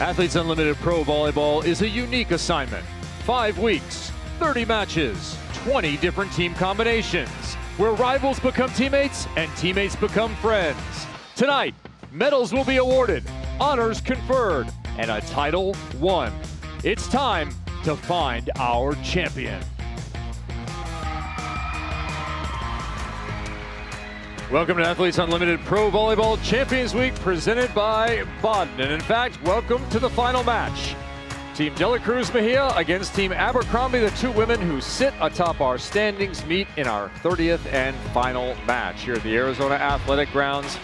Athletes Unlimited Pro Volleyball is a unique assignment. 5 weeks, 30 matches, 20 different team combinations, where rivals become teammates and teammates become friends. Tonight, medals will be awarded, honors conferred, and a title won. It's time to find our champion. Welcome to Athletes Unlimited Pro Volleyball Champions Week presented by Bodden. And in fact, welcome to the final match. Team De La Cruz Mejia against Team Abercrombie, the two women who sit atop our standings, meet in our 30th and final match here at the Arizona Athletic Grounds.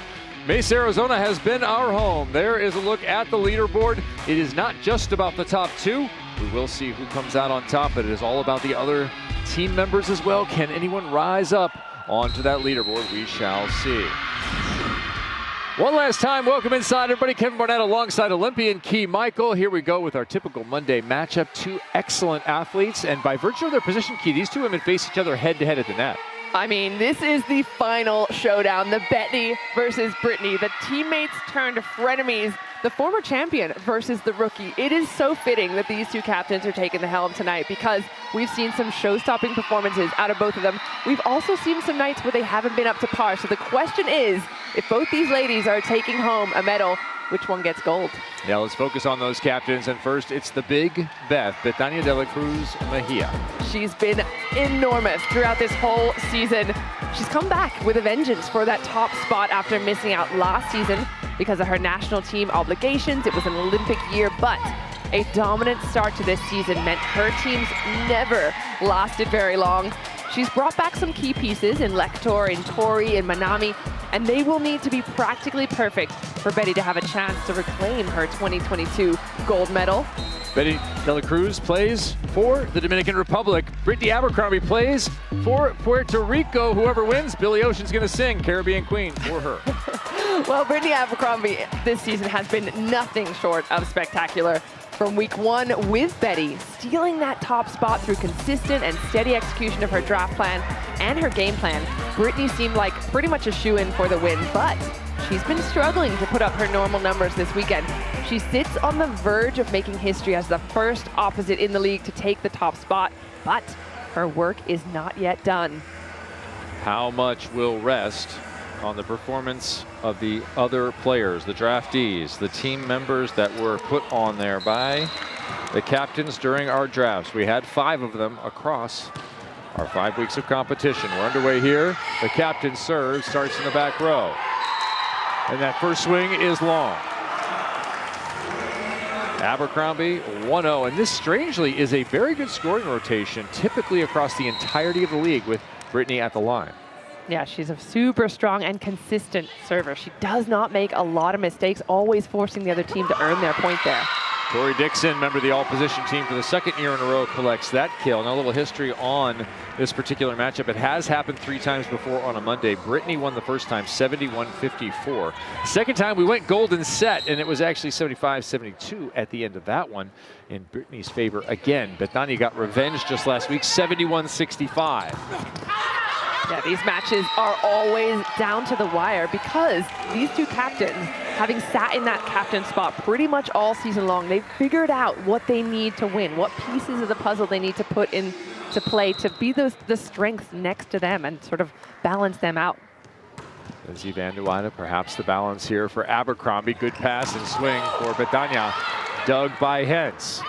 Mesa, Arizona has been our home. There is a look at the leaderboard. It is not just about the top two. We will see who comes out on top, but it is all about the other team members as well. Can anyone rise up onto that leaderboard? We shall see. One last time, welcome inside everybody. Kevin Barnett alongside Olympian Key Michael. Here we go with our typical Monday matchup. Two excellent athletes, and by virtue of their position, Key, these two women face each other head to head at the net. I mean, this is the final showdown, the Bettany versus Brittany, the teammates turned frenemies, the former champion versus the rookie. It is so fitting that these two captains are taking the helm tonight because we've seen some show-stopping performances out of both of them. We've also seen some nights where they haven't been up to par. So the question is, if both these ladies are taking home a medal, which one gets gold? Yeah, let's focus on those captains. And first, it's the big Beth, Betania De La Cruz Mejia. She's been enormous throughout this whole season. She's come back with a vengeance for that top spot after missing out last season because of her national team obligations. It was an Olympic year, but a dominant start to this season meant her teams never lasted very long. She's brought back some key pieces in Lector, in Tori, in Manami, and they will need to be practically perfect for Betty to have a chance to reclaim her 2022 gold medal. Betty De La Cruz plays for the Dominican Republic. Brittany Abercrombie plays for Puerto Rico. Whoever wins, Billy Ocean's gonna sing Caribbean Queen for her. Well, Brittany Abercrombie this season has been nothing short of spectacular. From week one with Betty, stealing that top spot through consistent and steady execution of her draft plan and her game plan, Brittany seemed like pretty much a shoo-in for the win, but she's been struggling to put up her normal numbers this weekend. She sits on the verge of making history as the first opposite in the league to take the top spot, but her work is not yet done. How much will rest on the performance of the other players, the draftees, the team members that were put on there by the captains during our drafts? We had 5 of them across our 5 weeks of competition. We're underway here. The captain serves, starts in the back row. And that first swing is long. Abercrombie 1-0, and this strangely is a very good scoring rotation, typically across the entirety of the league with Brittany at the line. Yeah, she's a super strong and consistent server. She does not make a lot of mistakes, always forcing the other team to earn their point there. Tori Dixon, member of the all-position team for the 2nd year in a row, collects that kill. Now a little history on this particular matchup. It has happened 3 times before on a Monday. Brittany won the first time, 71-54. Second time, we went golden set, and it was actually 75-72 at the end of that one in Brittany's favor again. Bethany got revenge just last week, 71-65. Yeah, these matches are always down to the wire because these two captains, having sat in that captain spot pretty much all season long, they've figured out what they need to win, what pieces of the puzzle they need to put into play to be the strengths next to them and sort of balance them out. Lindsay Van de Weyden, perhaps the balance here for Abercrombie. Good pass and swing for Betania, dug by Hens.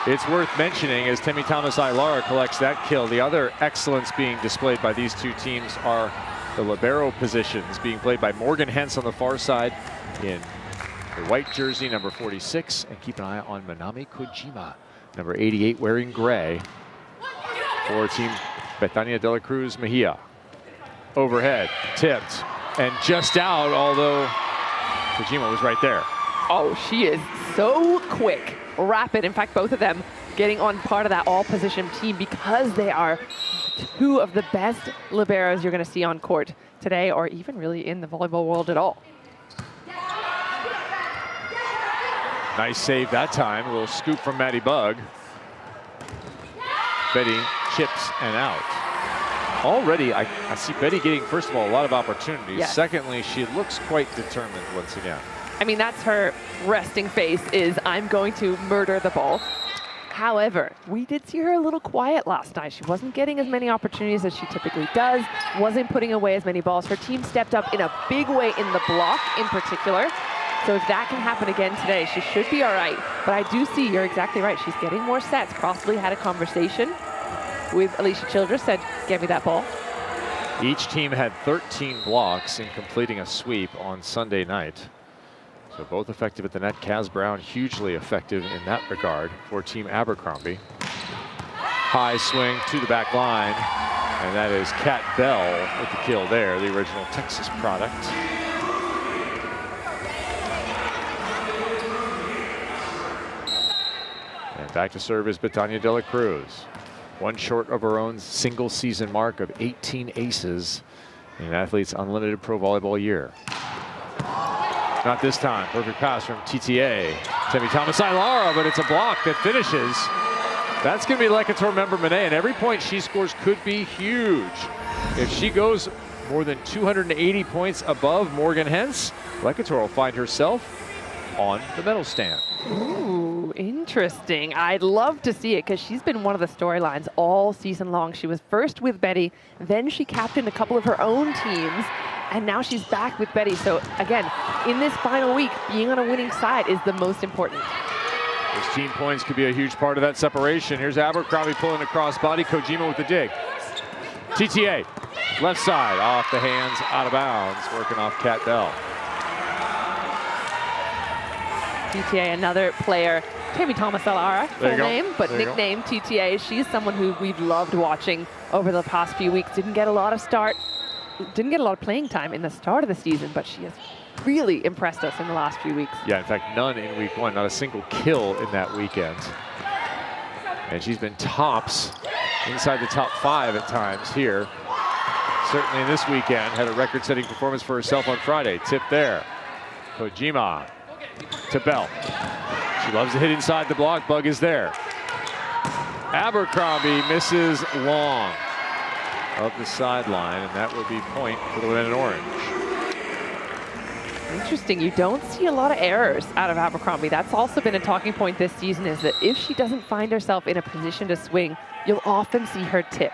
It's worth mentioning as Temi Thomas-Ailara collects that kill. The other excellence being displayed by these two teams are the libero positions being played by Morgan Hens on the far side in the white jersey, number 46. And keep an eye on Manami Kojima, number 88, wearing gray for Team Betania De La Cruz Mejia. Overhead, tipped, and just out, although Kojima was right there. Oh, she is so quick. Rapid. In fact, both of them getting on part of that all-position team because they are 2 of the best liberos you're going to see on court today or even really in the volleyball world at all. Nice save that time. A little scoop from Maddie Bug. Betty chips and out. Already, I see Betty getting, first of all, a lot of opportunities. Yes. Secondly, she looks quite determined once again. I mean, that's her resting face, is I'm going to murder the ball. However, we did see her a little quiet last night. She wasn't getting as many opportunities as she typically does, wasn't putting away as many balls. Her team stepped up in a big way in the block in particular. So if that can happen again today, she should be all right. But I do see, you're exactly right, she's getting more sets. Possibly had a conversation with Alicia Childress, said, get me that ball. Each team had 13 blocks in completing a sweep on Sunday night. So both effective at the net. Kaz Brown hugely effective in that regard for Team Abercrombie. High swing to the back line, and that is Kat Bell with the kill there, the original Texas product. And back to serve is Betania De La Cruz. One short of her own single season mark of 18 aces in an Athletes Unlimited Pro Volleyball year. Not this time. Perfect pass from TTA. Temi Thomas-Ailara, but it's a block that finishes. That's going to be Lekator Member-Monet, and every point she scores could be huge. If she goes more than 280 points above Morgan Hens, Lekator will find herself on the medal stand. Ooh, interesting. I'd love to see it because she's been one of the storylines all season long. She was first with Betty, then she captained a couple of her own teams, and now she's back with Betty. So again, in this final week, being on a winning side is the most important. Those team points could be a huge part of that separation. Here's Abercrombie pulling across body. Kojima with the dig. TTA, left side, off the hands, out of bounds, working off Kat Bell. TTA, another player, Temi Thomas-Ailara, full name, but nickname TTA. She's someone who we've loved watching over the past few weeks. Didn't get a lot of playing time in the start of the season, but she has really impressed us in the last few weeks. Yeah, in fact, none in week one, not a single kill in that weekend. And she's been tops inside the top 5 at times here. Certainly in this weekend, had a record-setting performance for herself on Friday. Tip there. Kojima to Bell. She loves to hit inside the block. Bug is there. Abercrombie misses long of the sideline, and that will be point for the women in orange. Interesting. You don't see a lot of errors out of Abercrombie. That's also been a talking point this season, is that if she doesn't find herself in a position to swing, you'll often see her tip.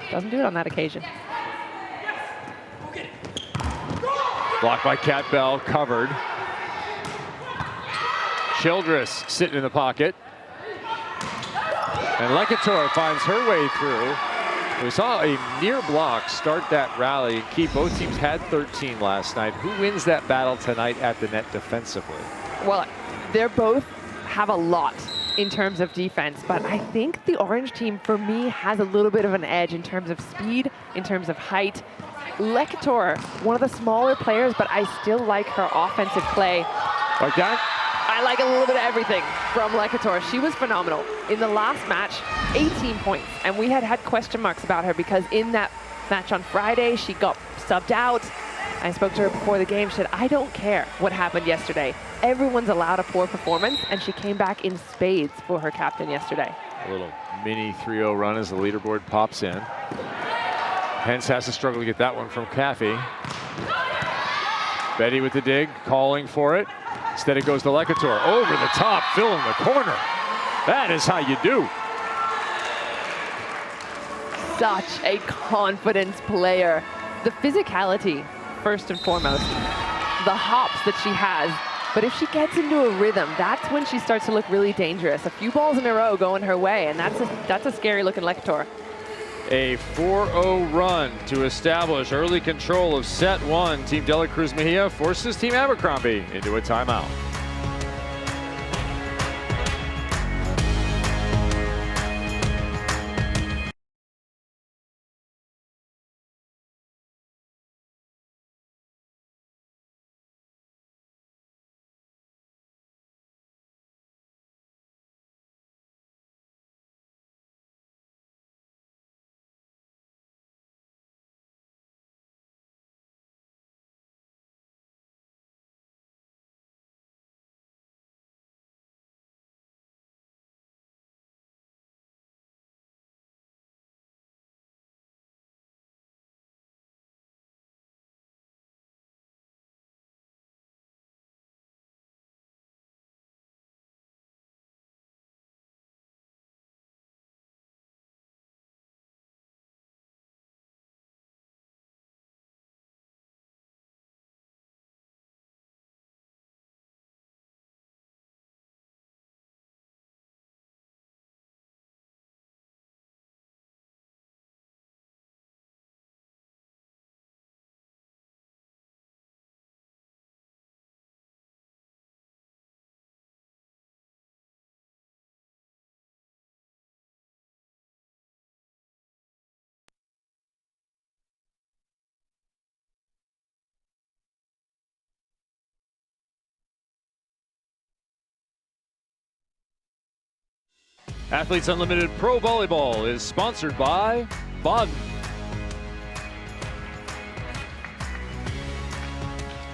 Doesn't do it on that occasion. Blocked by Kat Bell, covered. Childress sitting in the pocket. And Lekator finds her way through. We saw a near block start that rally and keep. Both teams had 13 last night. Who wins that battle tonight at the net defensively? Well, they're both have a lot in terms of defense, but I think the orange team, for me, has a little bit of an edge in terms of speed, in terms of height. Lekator, one of the smaller players, but I still like her offensive play. Like that? I like a little bit of everything from Lekator. She was phenomenal. In the last match, 18 points. And we had question marks about her because in that match on Friday, she got subbed out. I spoke to her before the game. She said, I don't care what happened yesterday. Everyone's allowed a poor performance, and she came back in spades for her captain yesterday. A little mini 3-0 run as the leaderboard pops in. Hens has to struggle to get that one from Caffey. Betty with the dig, calling for it. Instead it goes to Lekator. Over the top, filling the corner. That is how you do. Such a confidence player. The physicality, first and foremost. The hops that she has. But if she gets into a rhythm, that's when she starts to look really dangerous. A few balls in a row going her way, and that's a scary looking Lekator. A 4-0 run to establish early control of set 1. Team De La Cruz Mejia forces Team Abercrombie into a timeout. Athletes Unlimited Pro Volleyball is sponsored by Baden.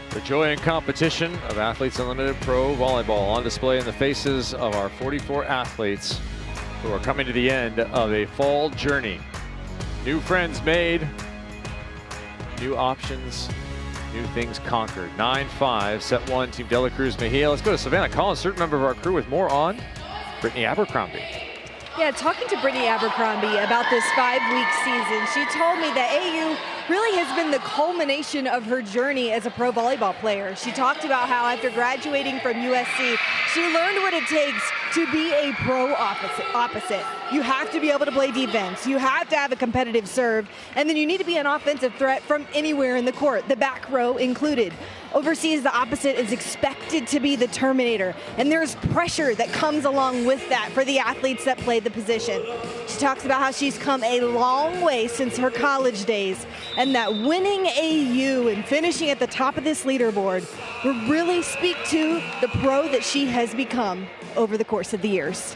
The joy and competition of Athletes Unlimited Pro Volleyball on display in the faces of our 44 athletes who are coming to the end of a fall journey. New friends made, new options, new things conquered. 9-5, set one, Team De La Cruz Mejia. Let's go to Savannah Collins, certain member of our crew, with more on Brittany Abercrombie. Yeah, talking to Brittany Abercrombie about this 5-week season, she told me that AU really has been the culmination of her journey as a pro volleyball player. She talked about how after graduating from USC, she learned what it takes to be a pro opposite. You have to be able to play defense. You have to have a competitive serve. And then you need to be an offensive threat from anywhere in the court, the back row included. Overseas, the opposite is expected to be the terminator. And there's pressure that comes along with that for the athletes that play the position. She talks about how she's come a long way since her college days, and that winning AU and finishing at the top of this leaderboard will really speak to the pro that she has become over the course of the years.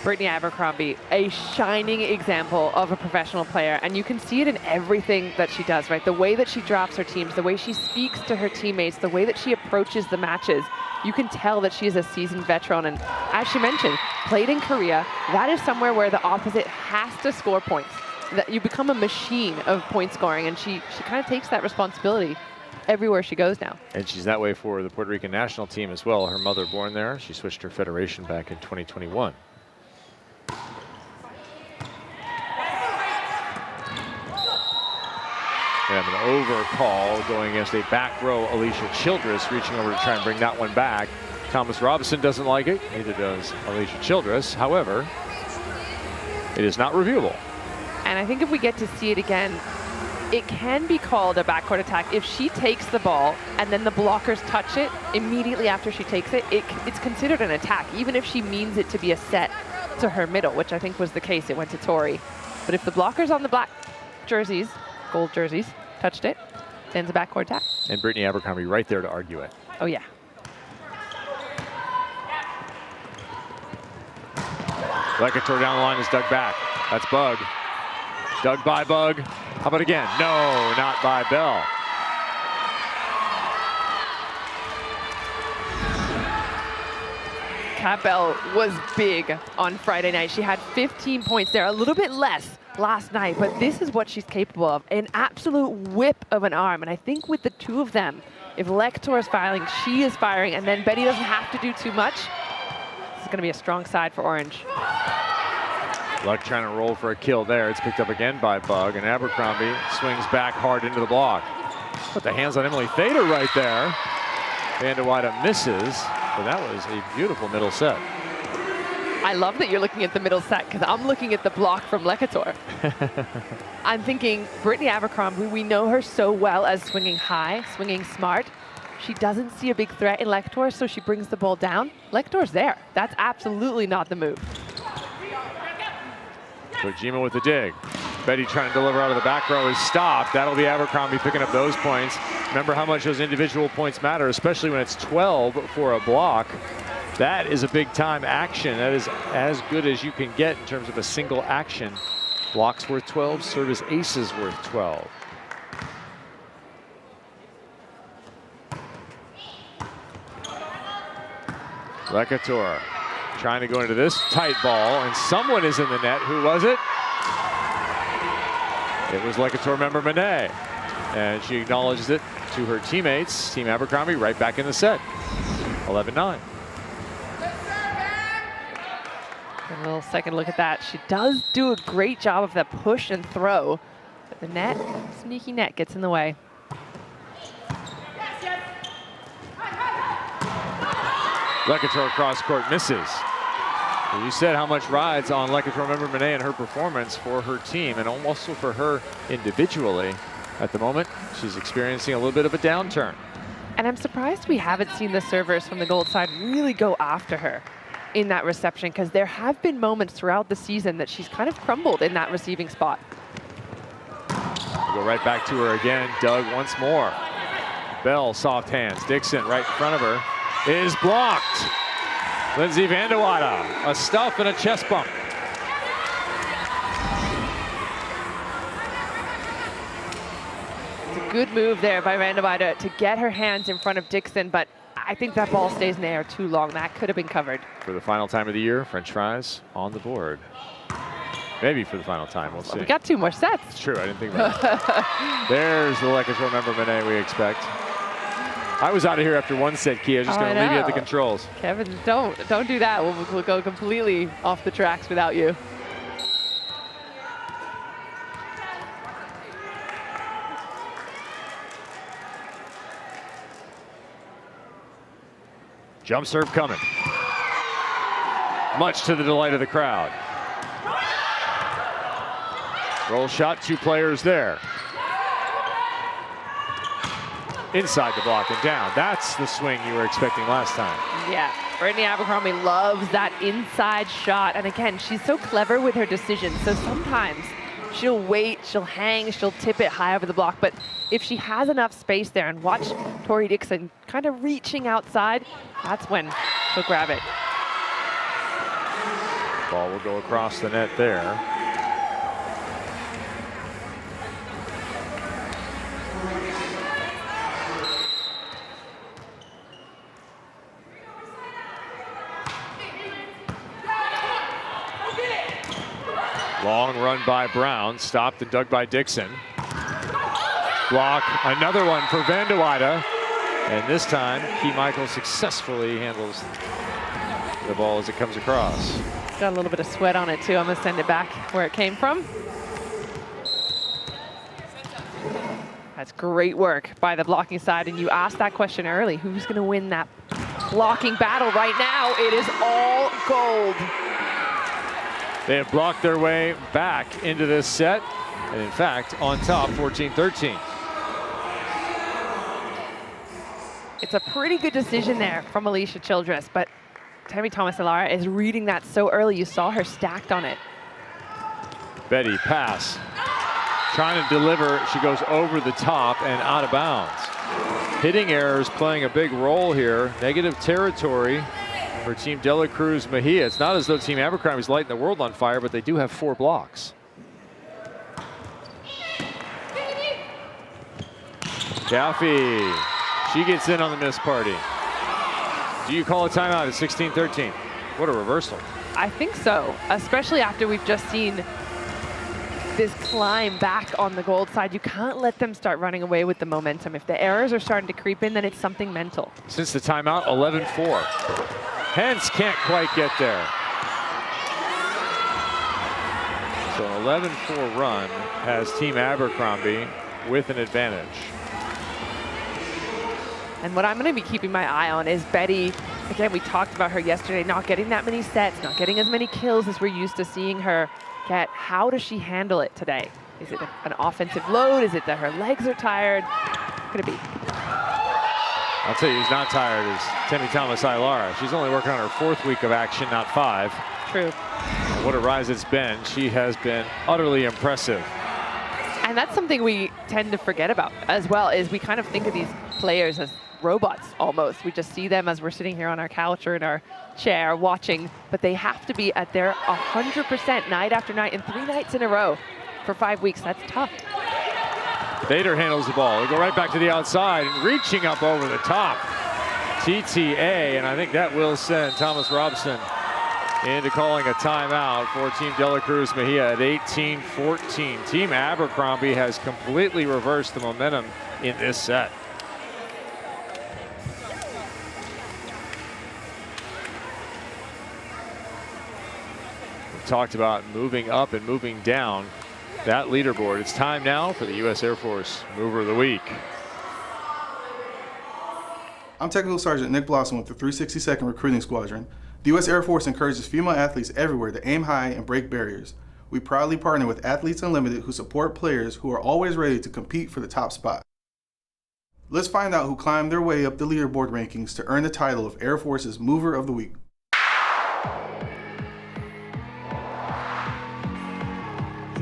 Brittany Abercrombie, a shining example of a professional player, and you can see it in everything that she does, right? The way that she drafts her teams, the way she speaks to her teammates, the way that she approaches the matches. You can tell that she is a seasoned veteran, and as she mentioned, played in Korea. That is somewhere where the opposite has to score points. That you become a machine of point scoring, and she kind of takes that responsibility everywhere she goes now. And she's that way for the Puerto Rican national team as well. Her mother born there. She switched her federation back in 2021. We have an over call going against a back row Alicia Childress, reaching over to try and bring that one back. Thomas Robinson doesn't like it, neither does Alicia Childress. However, it is not reviewable. And I think if we get to see it again, it can be called a backcourt attack. If she takes the ball and then the blockers touch it immediately after she takes it, it's considered an attack, even if she means it to be a set to her middle, which I think was the case. It went to Tori. But if the blockers on the black jerseys, gold jerseys, touched it, then it's a backcourt attack. And Brittany Abercrombie right there to argue it. Oh, yeah. Lecator down the line is dug back. That's Bug. Dug by Bug. How about again? No, not by Bell. Kat Bell was big on Friday night. She had 15 points there, a little bit less last night, but this is what she's capable of. An absolute whip of an arm. And I think with the two of them, if Lecator is firing, she is firing, and then Betty doesn't have to do too much, this is going to be a strong side for Orange. Luck trying to roll for a kill there. It's picked up again by Bug, and Abercrombie swings back hard into the block. Put the hands on Emily Thader right there. Vandewida misses, but that was a beautiful middle set. I love that you're looking at the middle set, because I'm looking at the block from Lecator. I'm thinking Brittany Abercrombie, we know her so well as swinging high, swinging smart. She doesn't see a big threat in Lecator, so she brings the ball down. Lecator's there. That's absolutely not the move. Kojima with the dig. Betty trying to deliver out of the back row is stopped. That'll be Abercrombie picking up those points. Remember how much those individual points matter, especially when it's 12 for a block. That is a big time action. That is as good as you can get in terms of a single action. Blocks worth 12, service aces worth 12. Lecator trying to go into this tight ball, and someone is in the net. Who was it? It was Lecator member Monet. And she acknowledges it to her teammates. Team Abercrombie right back in the set. 11-9. A little second look at that. She does do a great job of that push and throw, but the net, sneaky net, gets in the way. Lecator cross court misses. You said how much rides on Lecator member Monet and her performance for her team, and also for her individually. At the moment, she's experiencing a little bit of a downturn. And I'm surprised we haven't seen the servers from the gold side really go after her in that reception, because there have been moments throughout the season that she's kind of crumbled in that receiving spot. We'll go right back to her again. Doug once more. Bell, soft hands. Dixon right in front of her is blocked. Lindsay Vandewater, a stuff and a chest bump. It's a good move there by Vandewater to get her hands in front of Dixon, but I think that ball stays in the air too long. That could have been covered. For the final time of the year, French fries on the board. Maybe for the final time, we'll see. We got 2 more sets. It's true, I didn't think about it. There's the Lekashore member Monet we expect. I was out of here after 1 set, Kia. Just going to leave you at the controls. Kevin, don't do that. We'll go completely off the tracks without you. Jump serve coming. Much to the delight of the crowd. Roll shot, 2 players there. Inside the block and down. That's the swing you were expecting last time. Yeah, Brittany Abercrombie loves that inside shot. And again, she's so clever with her decisions. So sometimes she'll wait, she'll hang, she'll tip it high over the block. But if she has enough space there, and watch Tori Dixon kind of reaching outside, that's when she'll grab it. Ball will go across the net there. Long run by Brown, stopped and dug by Dixon. Block, another one for Vandewater. And this time, Key Michael successfully handles the ball as it comes across. Got a little bit of sweat on it too. I'm gonna send it back where it came from. That's great work by the blocking side. And you asked that question early, who's gonna win that blocking battle right now? It is all gold. They have blocked their way back into this set, and in fact, on top, 14-13. It's a pretty good decision there from Alicia Childress, but Tammy Thomas-Alara is reading that so early. You saw her stacked on it. Betty, pass. Trying to deliver, she goes over the top and out of bounds. Hitting errors playing a big role here. Negative territory for Team De La Cruz Mejia. It's not as though Team Abercrombie is lighting the world on fire, but they do have 4 blocks. Jaffe, she gets in on the miss party. Do you call a timeout at 16-13? What a reversal. I think so, especially after we've just seen this climb back on the gold side. You can't let them start running away with the momentum. If the errors are starting to creep in, then it's something mental. Since the timeout, 11-4. Hence can't quite get there. So an 11-4 run has Team Abercrombie with an advantage. And what I'm going to be keeping my eye on is Betty. Again, we talked about her yesterday, not getting that many sets, not getting as many kills as we're used to seeing her get. How does she handle it today? Is it an offensive load? Is it that her legs are tired? What could it be? I'll tell you who's not tired is Tammy Thomas-Alara. She's only working on her 4th week of action, not 5. True. What a rise it's been. She has been utterly impressive. And that's something we tend to forget about as well, is we kind of think of these players as robots almost. We just see them as we're sitting here on our couch or in our chair watching, but they have to be at their 100% night after night, and 3 nights in a row for 5 weeks. That's tough. Bader handles the ball. They go right back to the outside and reaching up over the top. TTA, and I think that will send Thomas Robson into calling a timeout for Team De La Cruz Mejia at 18-14. Team Abercrombie has completely reversed the momentum in this set. We talked about moving up and moving down that leaderboard. It's time now for the U.S. Air Force Mover of the Week. I'm Technical Sergeant Nick Blossom with the 362nd Recruiting Squadron. The U.S. Air Force encourages female athletes everywhere to aim high and break barriers. We proudly partner with Athletes Unlimited, who support players who are always ready to compete for the top spot. Let's find out who climbed their way up the leaderboard rankings to earn the title of Air Force's Mover of the Week.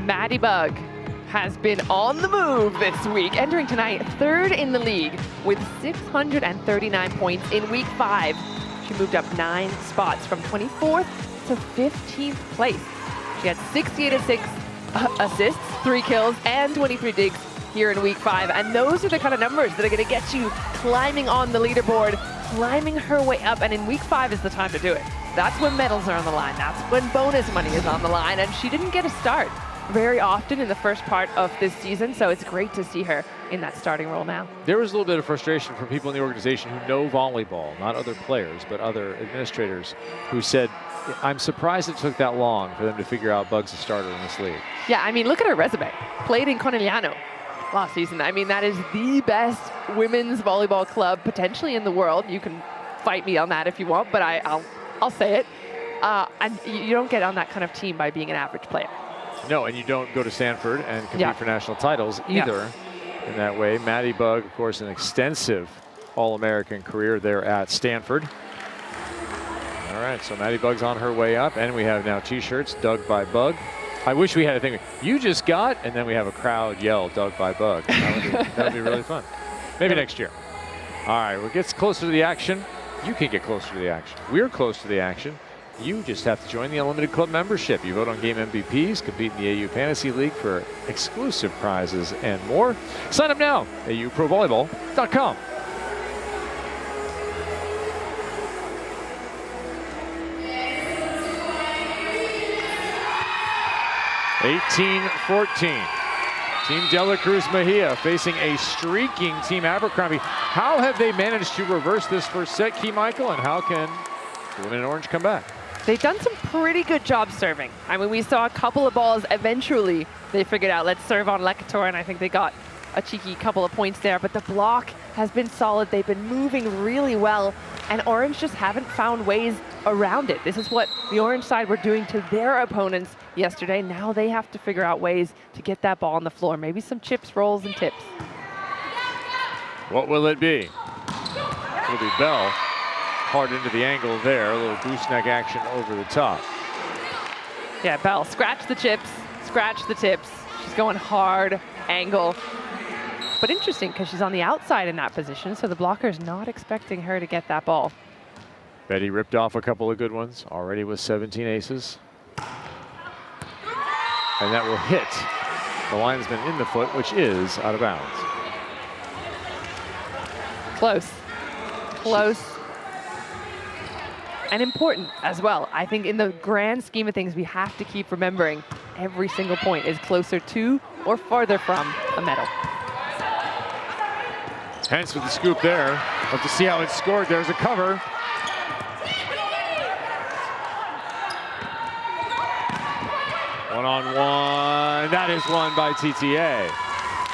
Maddie Bug has been on the move this week, entering tonight 3rd in the league with 639 points in week 5. She moved up 9 spots from 24th to 15th place. She had 68 assists, 3 kills, and 23 digs here in week 5. And those are the kind of numbers that are going to get you climbing on the leaderboard, climbing her way up. And in week 5 is the time to do it. That's when medals are on the line. That's when bonus money is on the line. And she didn't get a start very often in the first part of this season, so it's great to see her in that starting role now. There was a little bit of frustration from people in the organization who know volleyball, not other players, but other administrators, who said, I'm surprised it took that long for them to figure out Bug's a starter in this league. Yeah, I mean, look at her resume. Played in Conegliano last season. I mean, that is the best women's volleyball club potentially in the world. You can fight me on that if you want, but I'll say it. And you don't get on that kind of team by being an average player. No, and you don't go to Stanford and compete for national titles either in that way. Maddie Bug, of course, an extensive All-American career there at Stanford. All right, so Maddie Bug's on her way up, and we have now T-shirts, Dug by Bug. I wish we had a thing, you just got, and then we have a crowd yell, Dug by Bug. That would be really fun. Maybe next year. All right, well, it gets closer to the action. You can get closer to the action. We're close to the action. You just have to join the Unlimited Club membership. You vote on game MVPs, compete in the AU Fantasy League for exclusive prizes and more. Sign up now, auprovolleyball.com. (18-14). Team De La Cruz Mejia facing a streaking Team Abercrombie. How have they managed to reverse this first set, Key Michael, and how can the women in orange come back? They've done some pretty good job serving. I mean, we saw a couple of balls. Eventually, they figured out, let's serve on Lecator, and I think they got a cheeky couple of points there. But the block has been solid. They've been moving really well, and Orange just haven't found ways around it. This is what the Orange side were doing to their opponents yesterday. Now they have to figure out ways to get that ball on the floor. Maybe some chips, rolls, and tips. What will it be? It'll be Bell. Hard into the angle there. A little gooseneck action over the top. Yeah, Bell, scratch the chips, scratch the tips. She's going hard, angle. But interesting, because she's on the outside in that position, so the blocker's not expecting her to get that ball. Betty ripped off a couple of good ones, already with 17 aces. And that will hit the linesman in the foot, which is out of bounds. Close. Close. And important as well. I think in the grand scheme of things, we have to keep remembering every single point is closer to or farther from a medal. Hence with the scoop there. Have to see how it's scored. There's a cover. One-on-one. That is won by TTA.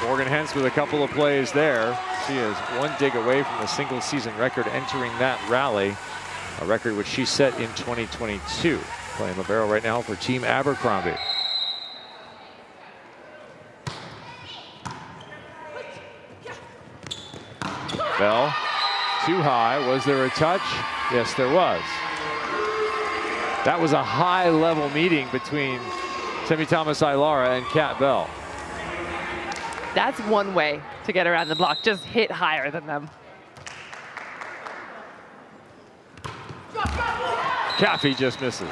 Morgan Hens with a couple of plays there. She is one dig away from the single season record entering that rally. A record which she set in 2022. Playing libero right now for Team Abercrombie. Bell, too high. Was there a touch? Yes, there was. That was a high-level meeting between Semi-Thomas Ilara and Kat Bell. That's one way to get around the block. Just hit higher than them. Caffey just misses.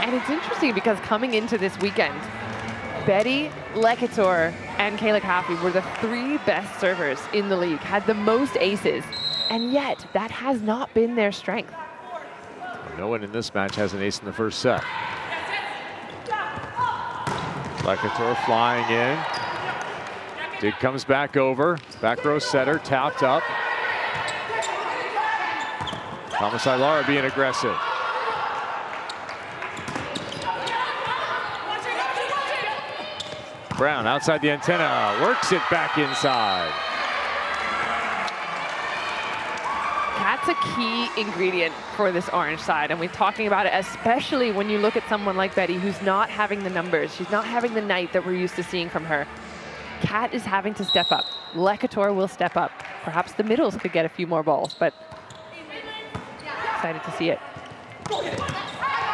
And it's interesting because coming into this weekend, Betty, Lecator, and Kayla Caffey were the 3 best servers in the league, had the most aces, and yet that has not been their strength. No one in this match has an ace in the first set. Lecator flying in. Dig comes back over. Back row setter, tapped up. Thomas Ilara being aggressive. Brown outside the antenna, works it back inside. That's a key ingredient for this Orange side, and we're talking about it, especially when you look at someone like Betty, who's not having the numbers. She's not having the night that we're used to seeing from her. Kat is having to step up. Lecator will step up. Perhaps the middles could get a few more balls, but excited to see it.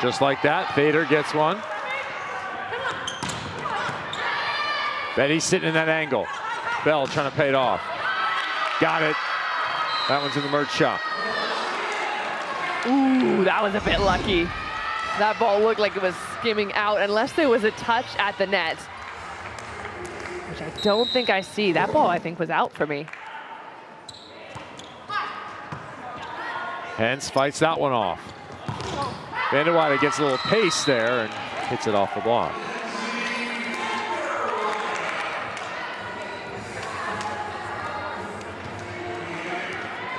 Just like that, Fader gets one. Betty sitting in that angle. Bell trying to pay it off. Got it. That one's in the merge shop. Ooh, that was a bit lucky. That ball looked like it was skimming out unless there was a touch at the net, which I don't think I see. That ball, I think, was out for me. Hens fights that one off. Vanderweyde gets a little pace there and hits it off the block.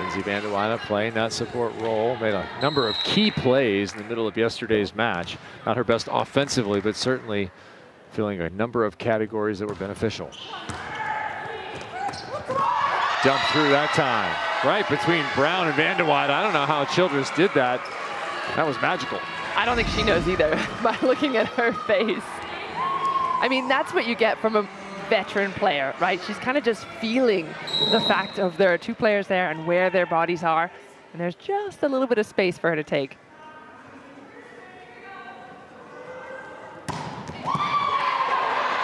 Lindsay Vanderweyde playing that support role, made a number of key plays in the middle of yesterday's match. Not her best offensively, but certainly filling a number of categories that were beneficial. Dump through that time. Right between Brown and Vanderweyde. I don't know how Childress did that. That was magical. I don't think she knows either by looking at her face. I mean, that's what you get from a veteran player, right? She's kind of just feeling the fact of there are two players there and where their bodies are, and there's just a little bit of space for her to take.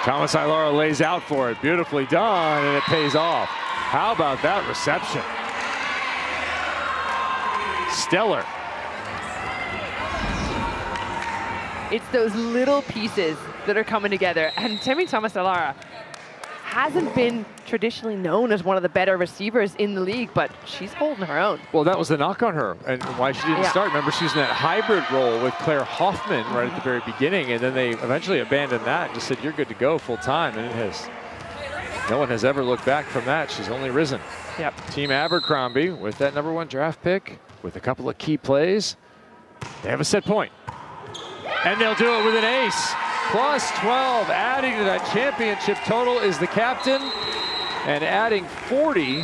Thomas Ilara lays out for it. Beautifully done, and it pays off. How about that reception? Stellar. It's those little pieces that are coming together. And Temi Thomas Ilara hasn't been traditionally known as one of the better receivers in the league, but she's holding her own. Well, that was the knock on her and why she didn't start. Remember, she was in that hybrid role with Claire Hoffman right at the very beginning, and then they eventually abandoned that and just said, you're good to go full time. And it has, no one has ever looked back from that. She's only risen. Yep. Team Abercrombie with that #1 draft pick, with a couple of key plays. They have a set point. And they'll do it with an ace. Plus 12, adding to that championship total is the captain, and adding 40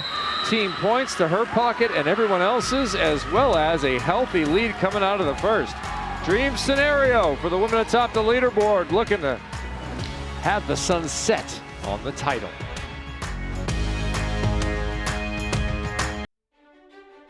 team points to her pocket and everyone else's, as well as a healthy lead coming out of the first. Dream scenario for the women atop the leaderboard, looking to have the sun set on the title.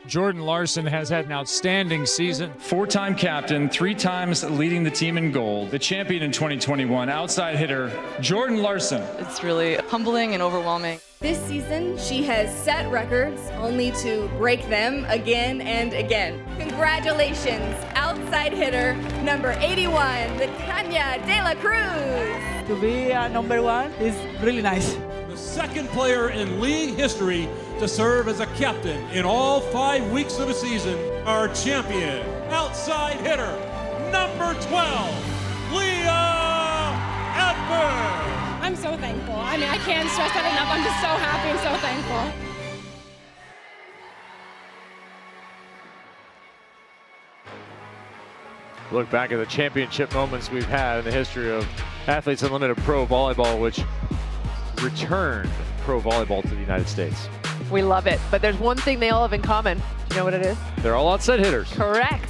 Jordan Larson has had an outstanding season. 4-time captain, 3 times leading the team in gold. The champion in 2021, outside hitter, Jordan Larson. It's really humbling and overwhelming. This season, she has set records only to break them again and again. Congratulations, outside hitter number 81, the Tanya De La Cruz. To be #1 is really nice. The second player in league history to serve as a captain in all 5 weeks of a season, our champion, outside hitter, number 12, Leah Edberg. I'm so thankful. I mean, I can't stress that enough. I'm just so happy and so thankful. Look back at the championship moments we've had in the history of Athletes Unlimited Pro Volleyball, which returned pro volleyball to the United States. We love it, but there's one thing they all have in common. Do you know what it is? They're all outside hitters. Correct.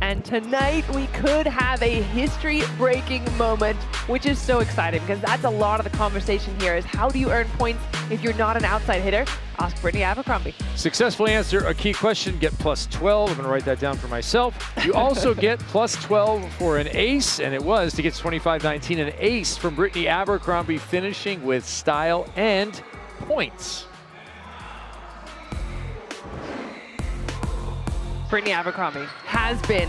And tonight we could have a history-breaking moment, which is so exciting because that's a lot of the conversation here is how do you earn points if you're not an outside hitter? Ask Brittany Abercrombie. Successfully answer a key question, get plus 12. I'm going to write that down for myself. You also get plus 12 for an ace, and it was to get 25-19, an ace from Brittany Abercrombie, finishing with style and points. Brittany Abercrombie has been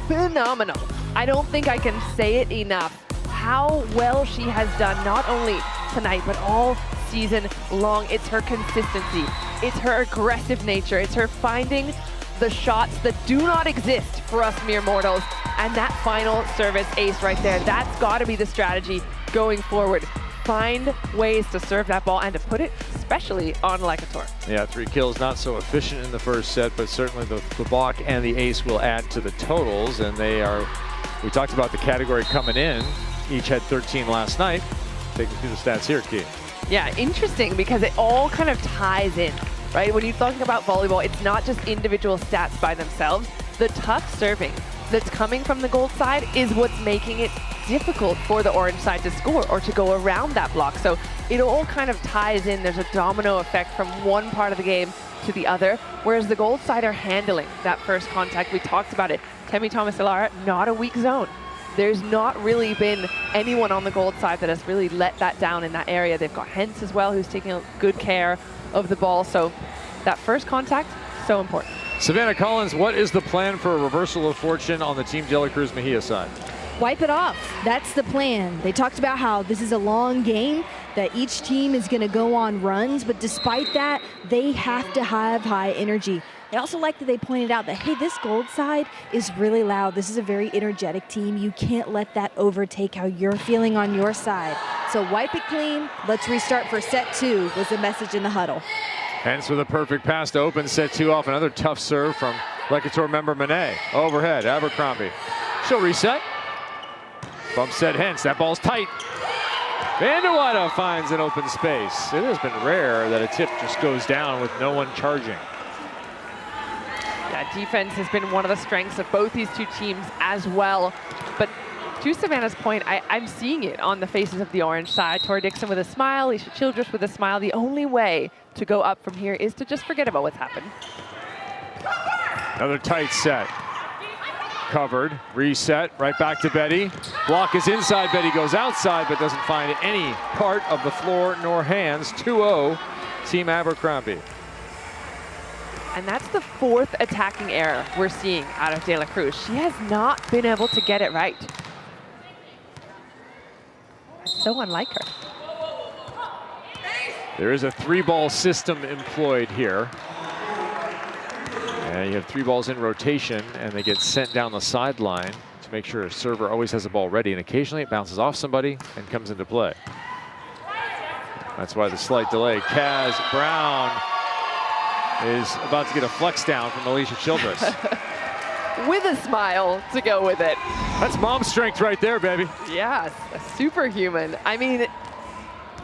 phenomenal. I don't think I can say it enough how well she has done, not only tonight, but all season long. It's her consistency. It's her aggressive nature. It's her finding the shots that do not exist for us mere mortals. And that final service ace right there, that's got to be the strategy going forward. Find ways to serve that ball and to put it especially on Lekator. Yeah, 3 kills, not so efficient in the first set, but certainly the block and the ace will add to the totals, and they are, we talked about the category coming in, each had 13 last night. Take me through the stats here, Key. Yeah, interesting because it all kind of ties in, right? When you're talking about volleyball, it's not just individual stats by themselves. The tough serving that's coming from the gold side is what's making it difficult for the orange side to score or to go around that block. So it all kind of ties in. There's a domino effect from one part of the game to the other, whereas the gold side are handling that first contact. We talked about it. Temi Thomas Ilara, not a weak zone. There's not really been anyone on the gold side that has really let that down in that area. They've got Hens as well, who's taking good care of the ball. So that first contact, so important. Savannah Collins, what is the plan for a reversal of fortune on the Team De La Cruz Mejia side? Wipe it off. That's the plan. They talked about how this is a long game, that each team is going to go on runs, but despite that, they have to have high energy. I also like that they pointed out that, hey, this gold side is really loud. This is a very energetic team. You can't let that overtake how you're feeling on your side. So wipe it clean. Let's restart for set 2 was the message in the huddle. Hence with a perfect pass to open set 2 off. Another tough serve from Lecator member Monet. Overhead, Abercrombie. She'll reset. Bump set Hence, that ball's tight. Vanderwada finds an open space. It has been rare that a tip just goes down with no one charging. Yeah, defense has been one of the strengths of both these two teams as well. But to Savannah's point, I'm seeing it on the faces of the orange side. Tori Dixon with a smile, Alicia Childress with a smile. The only way to go up from here is to just forget about what's happened. Another tight set. Covered, reset, right back to Betty. Block is inside, Betty goes outside, but doesn't find any part of the floor nor hands. 2-0, Team Abercrombie. And that's the 4th attacking error we're seeing out of De La Cruz. She has not been able to get it right. That's so unlike her. There is a 3-ball system employed here. And you have 3 balls in rotation, and they get sent down the sideline to make sure a server always has a ball ready, and occasionally it bounces off somebody and comes into play. That's why the slight delay. Kaz Brown is about to get a flex down from Alicia Childress. With a smile to go with it. That's mom strength right there, baby. Yes, superhuman. I mean,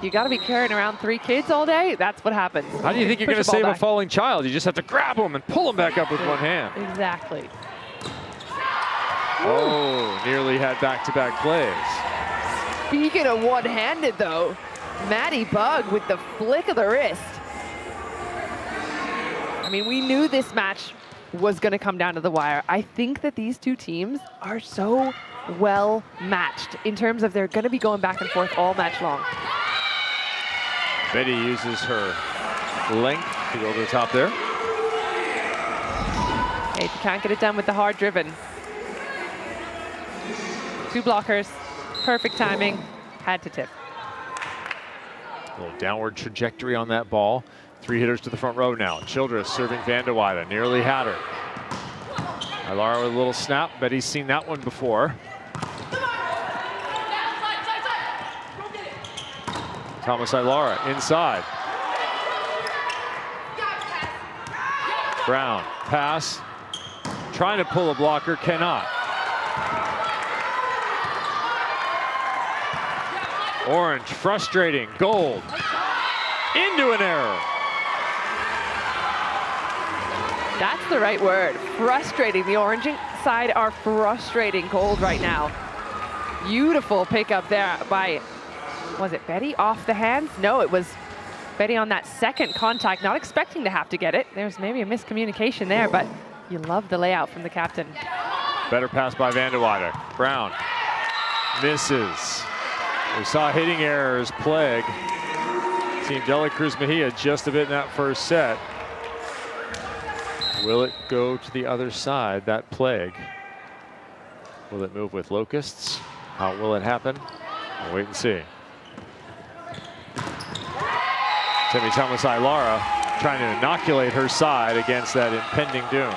you got to be carrying around 3 kids all day. That's what happens. How do you think you're going to save a falling child? You just have to grab them and pull them back up with one hand. Exactly. Oh, nearly had back-to-back plays. Speaking of one-handed, though, Maddie Bug with the flick of the wrist. I mean, we knew this match was going to come down to the wire. I think that these two teams are so well matched in terms of they're going to be going back and forth all match long. Betty uses her length to go over the top there. Hey, if you can't get it done with the hard driven. 2 blockers, perfect timing, had to tip. A little downward trajectory on that ball. 3 hitters to the front row now. Childress serving Vanderwada, nearly had her. Ilara with a little snap. Betty's seen that one before. Thomas Ilara inside. Brown, pass. Trying to pull a blocker, cannot. Orange, frustrating, gold. Into an error. That's the right word, frustrating. The orange side are frustrating gold right now. Beautiful pickup there by, was it Betty off the hands? No, it was Betty on that second contact, not expecting to have to get it. There's maybe a miscommunication there, but you love the layout from the captain. Better pass by Vanderwada. Brown misses. We saw hitting errors plague Team De La Cruz Mejia just a bit in that first set. Will it go to the other side, that plague? Will it move with Locusts? How will it happen? We'll wait and see. Timmy Thomas Ilara trying to inoculate her side against that impending doom.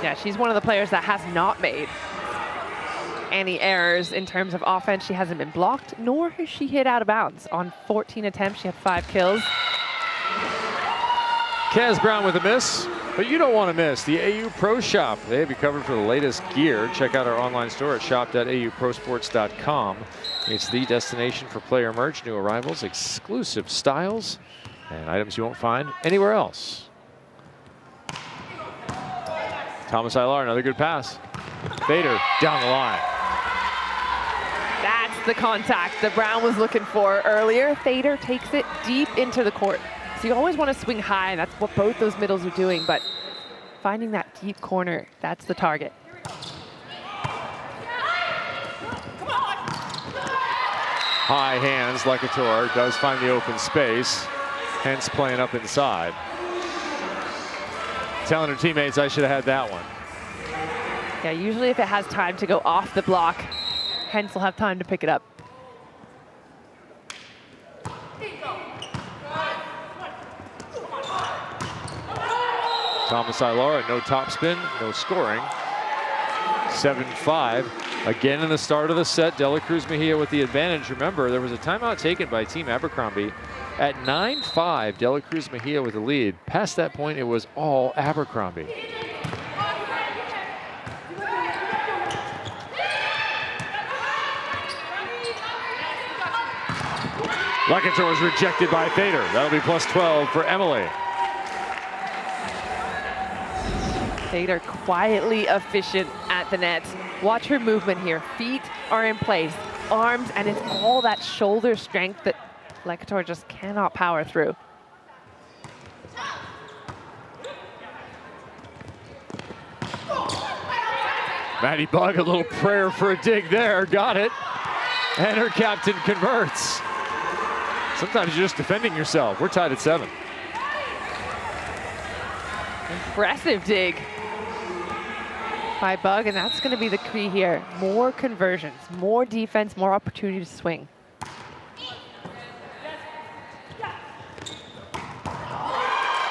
Yeah, she's one of the players that has not made any errors in terms of offense. She hasn't been blocked, nor has she hit out of bounds. On 14 attempts, she had 5 kills. Kaz Brown with a miss, but you don't want to miss the AU Pro Shop. They have you covered for the latest gear. Check out our online store at shop.auprosports.com. It's the destination for player merch, new arrivals, exclusive styles, and items you won't find anywhere else. Thomas Ilar, another good pass. Fader down the line. That's the contact that Brown was looking for earlier. Fader takes it deep into the court. So you always want to swing high, and that's what both those middles are doing, but finding that deep corner, that's the target. High hands, Lecator does find the open space, hence playing up inside. telling her teammates, I should have had that one. Yeah, usually if it has time to go off the block, Hens will have time to pick it up. Thomas Ilara, no topspin, no scoring. 7-5. Again in the start of the set, De La Cruz Mejia with the advantage. Remember, there was a timeout taken by Team Abercrombie. At 9-5, De La Cruz Mejia with the lead. Past that point, it was all Abercrombie. Lekator is rejected by Fader. That'll be plus 12 for Emily. Fader quietly efficient at the net. Watch her movement here. Feet are in place, arms, and it's all that shoulder strength that Lekator just cannot power through. Maddie Bug, a little prayer for a dig there. Got it. And her captain converts. Sometimes you're just defending yourself. We're tied at 7. Impressive dig by Bug, and that's going to be the key here. More conversions, more defense, more opportunity to swing.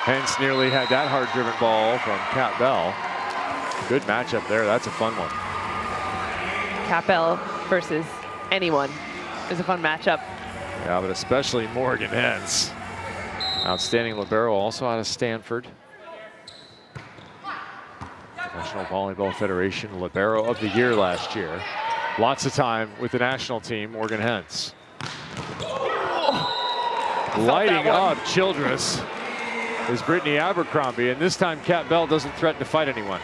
Hens nearly had that hard-driven ball from Kat Bell. Good matchup there. That's a fun one. Kat Bell versus anyone is a fun matchup. Yeah, but especially Morgan Hens. Outstanding libero, also out of Stanford. National Volleyball Federation Libero of the Year last year. Lots of time with the national team, Morgan Hens. Lighting up Childress is Brittany Abercrombie, and this time Kat Bell doesn't threaten to fight anyone.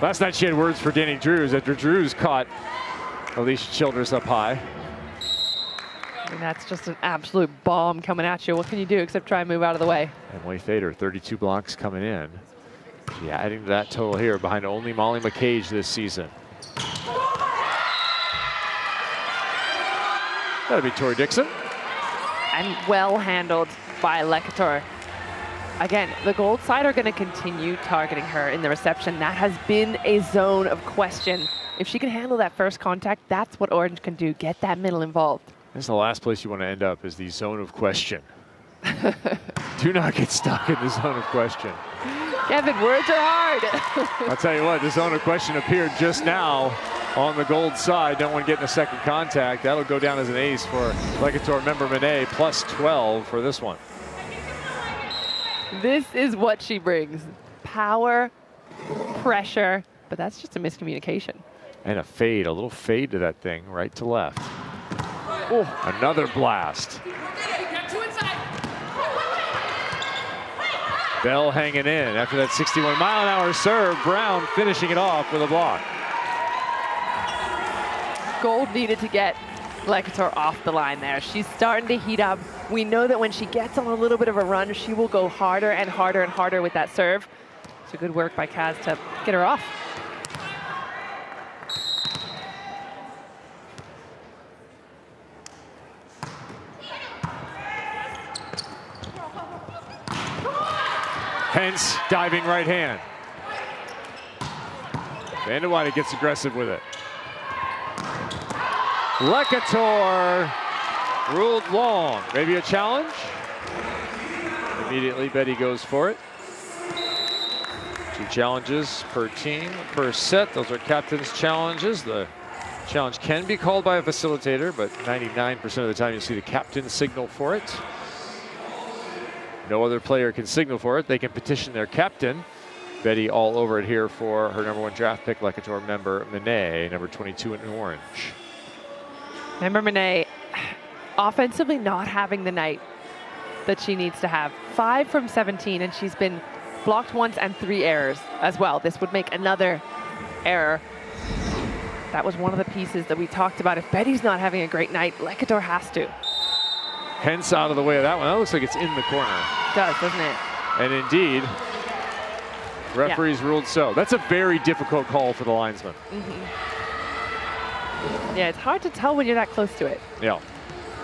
Last night she had words for Danny Drews after Drews caught Alicia Childress up high. And that's just an absolute bomb coming at you. What can you do except try and move out of the way? Emily Fader, 32 blocks coming in. She adding to that total here behind only Molly McCage this season. That'll be Tori Dixon. And well handled by Lekator. Again, the gold side are going to continue targeting her in the reception. That has been a zone of question. If she can handle that first contact, that's what Orange can do. Get that middle involved. This is the last place you want to end up, is the zone of question. Do not get stuck in the zone of question. Kevin, words are hard. I'll tell you what, the zone of question appeared just now on the gold side. Don't want to get in a second contact. That'll go down as an ace for Lekator member Monet, plus 12 for this one. This is what she brings. Power, pressure, but that's just a miscommunication. And a fade, a little fade to that thing, right to left. Oh, another blast. Bell hanging in after that 61-mile-an-hour serve. Brown finishing it off with a block. Gold needed to get Lekator off the line there. She's starting to heat up. We know that when she gets on a little bit of a run, she will go harder and harder and harder with that serve. So good work by Kaz to get her off. Hens diving right hand. Vanderweide gets aggressive with it. Lekator ruled long. Maybe a challenge? Immediately Betty goes for it. 2 challenges per team, per set. Those are captain's challenges. The challenge can be called by a facilitator, but 99% of the time you see the captain signal for it. No other player can signal for it. They can petition their captain. Betty all over it here for her #1 draft pick, Lekator member Monet, number 22 in orange. Member Monet, offensively not having the night that she needs to have. 5 from 17, and she's been blocked once and 3 errors as well. This would make another error. That was one of the pieces that we talked about. If Betty's not having a great night, Lekator has to. Hens out of the way of that one. That looks like it's in the corner. It does, doesn't it? And indeed, referees ruled so. That's a very difficult call for the linesman. Yeah, it's hard to tell when you're that close to it. Yeah.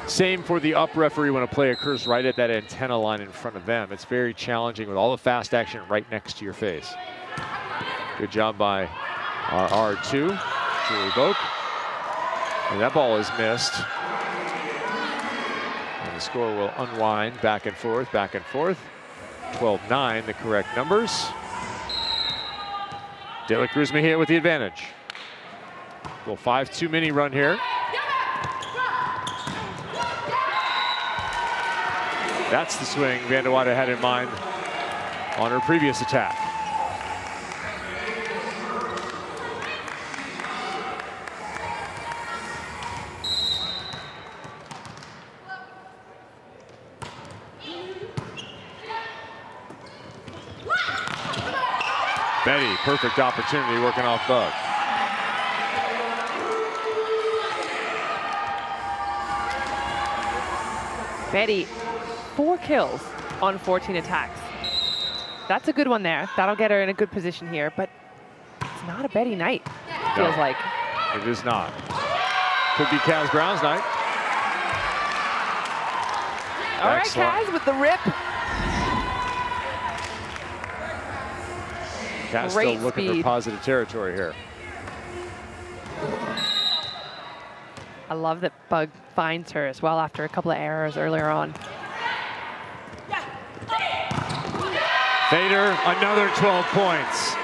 Same for the up referee when a play occurs right at that antenna line in front of them. It's very challenging with all the fast action right next to your face. Good job by our R2, Julie Boak. And that ball is missed. And the score will unwind back and forth, back and forth. 12-9, the correct numbers. De La Cruz Mejia with the advantage. Little 5-2 mini run here. That's the swing Van de Wade had in mind on her previous attack. Betty, perfect opportunity working off Bug. Betty, 4 kills on 14 attacks. That's a good one there. That'll get her in a good position here, but it's not a Betty night, feels like. It is not. Could be Kaz Brown's night. All right, Kaz with the rip. Kaz still looking for positive territory here. I love that Bug finds her as well after a couple of errors earlier on. Thader, another 12 points.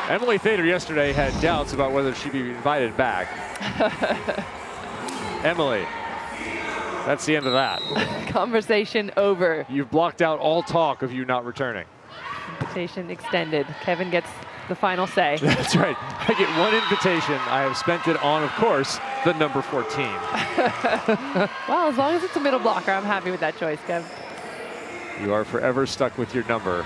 Emily Thader yesterday had doubts about whether she'd be invited back. Emily, that's the end of that. Conversation over. You've blocked out all talk of you not returning. Invitation extended. Kevin gets the final say. That's right. I get one invitation. I have spent it on, of course, the number 14. Well, as long as it's a middle blocker, I'm happy with that choice, Kev. You are forever stuck with your number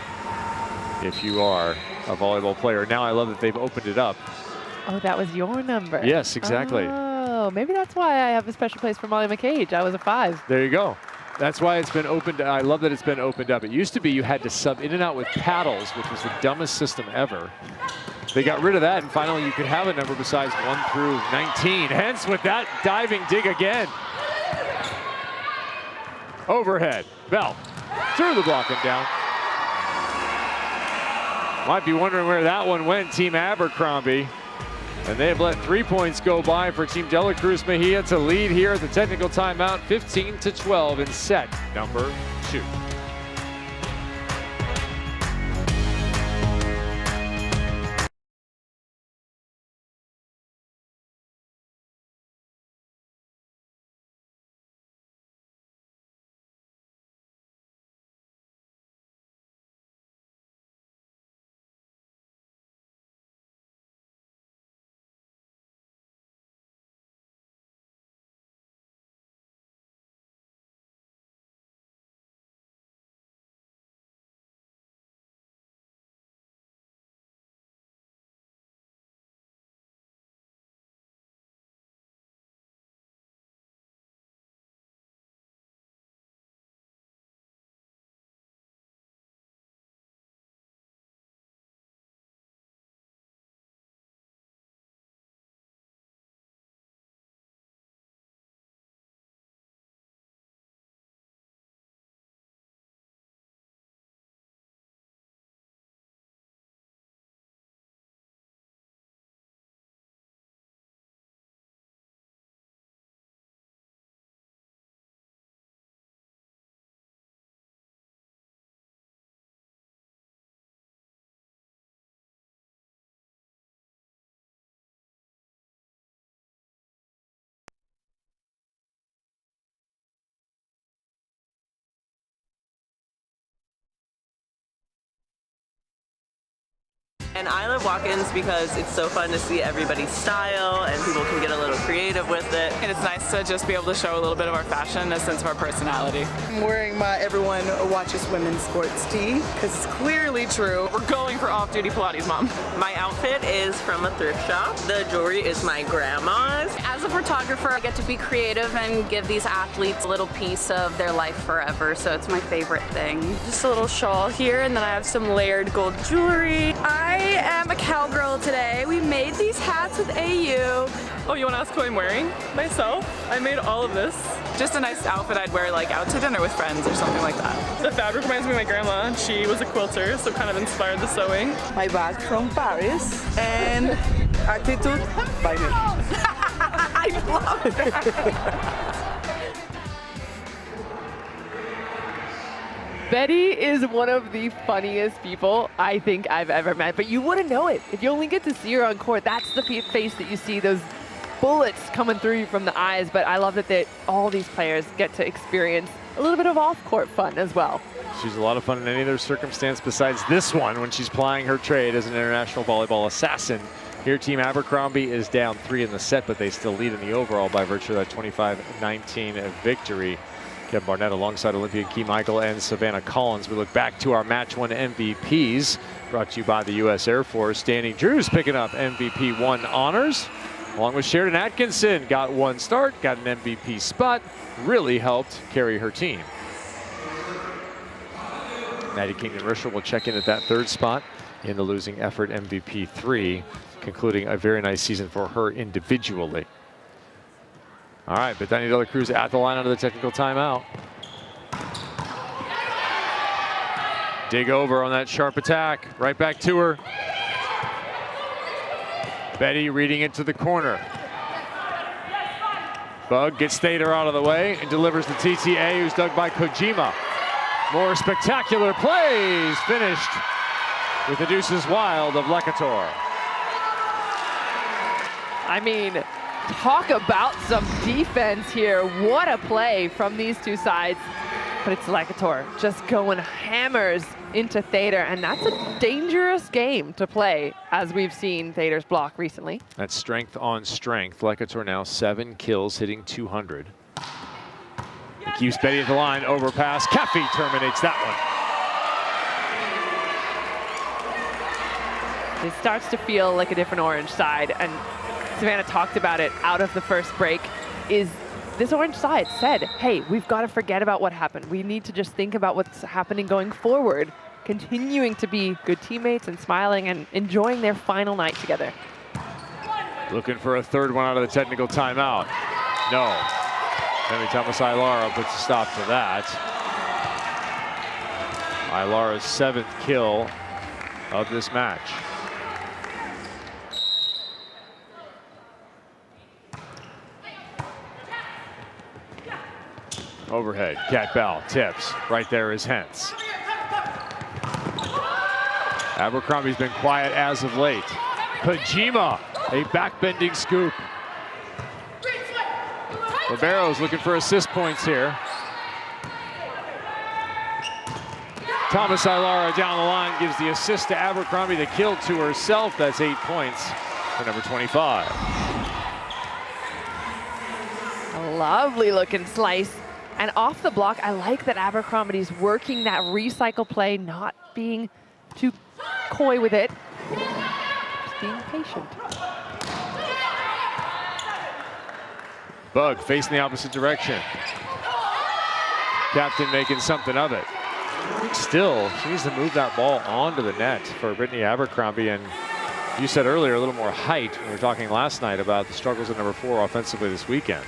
if you are a volleyball player. Now I love that they've opened it up. Oh, that was your number. Yes, exactly. Oh, maybe that's why I have a special place for Molly McCage. I was a 5. There you go. That's why it's been opened. I love that it's been opened up. It used to be you had to sub in and out with paddles, which was the dumbest system ever. They got rid of that, and finally you could have a number besides 1 through 19. Hence, with that diving dig again. Overhead. Bell through the block and down. Might be wondering where that one went, Team Abercrombie. And they have let 3 points go by for Team De La Cruz Mejia to lead here at the technical timeout, 15-12 in set number 2. And I love walk-ins because it's so fun to see everybody's style and people can get a little creative with it. And it's nice to just be able to show a little bit of our fashion and a sense of our personality. I'm wearing my Everyone Watches Women's Sports tee because it's clearly true. We're going for off-duty Pilates, Mom. My outfit is from a thrift shop. The jewelry is my grandma's. As a photographer, I get to be creative and give these athletes a little piece of their life forever, so it's my favorite thing. Just a little shawl here, and then I have some layered gold jewelry. I am a cowgirl today. We made these hats with AU. Oh, you want to ask who I'm wearing? Myself. I made all of this. Just a nice outfit I'd wear like out to dinner with friends or something like that. The fabric reminds me of my grandma. She was a quilter, so kind of inspired the sewing. My bag from Paris and attitude by me. I love that. Betty is one of the funniest people I think I've ever met, but you wouldn't know it. If you only get to see her on court, that's the face that you see, those bullets coming through you from the eyes. But I love that all these players get to experience a little bit of off-court fun as well. She's a lot of fun in any other circumstance besides this one when she's plying her trade as an international volleyball assassin. Here, Team Abercrombie is down 3 in the set, but they still lead in the overall by virtue of that 25-19 victory. Kevin Barnett alongside Olympia Key Michael and Savannah Collins. We look back to our match 1 MVPs brought to you by the U.S. Air Force. Danny Drews picking up MVP 1 honors, along with Sheridan Atkinson. Got 1 start, got an MVP spot, really helped carry her team. Maddie Kingdon-Risher will check in at that 3rd spot in the losing effort MVP 3, concluding a very nice season for her individually. All right, Bethany De La Cruz at the line under the technical timeout. Dig over on that sharp attack. Right back to her. Betty reading it to the corner. Bug gets Thader out of the way and delivers the TTA, who's dug by Kojima. More spectacular plays finished with the deuces wild of Lekator. I mean, talk about some defense here. What a play from these two sides. But it's Lekator just going hammers into Thader, and that's a dangerous game to play, as we've seen Thader's block recently. That's strength on strength. Lekator now 7 kills, hitting 200. He keeps Betty at the line, overpass. Caffey terminates that one. It starts to feel like a different orange side, and Savannah talked about it out of the first break. Is this orange side said, hey, we've got to forget about what happened. We need to just think about what's happening going forward, continuing to be good teammates and smiling and enjoying their final night together. Looking for a 3rd one out of the technical timeout. No. Emi Thomas Ailara puts a stop to that. Ailara's 7th kill of this match. Overhead, Cat Bell tips. Right there is Hentz. Abercrombie's been quiet as of late. Kojima, a backbending scoop. Ribero's looking for assist points here. Thomas Ailara down the line gives the assist to Abercrombie, the kill to herself. That's 8 points for number 25. A lovely looking slice. And off the block, I like that Abercrombie's working that recycle play, not being too coy with it, just being patient. Bug facing the opposite direction. Captain making something of it. Still, she needs to move that ball onto the net for Brittany Abercrombie. And you said earlier a little more height when we were talking last night about the struggles at number 4 offensively this weekend.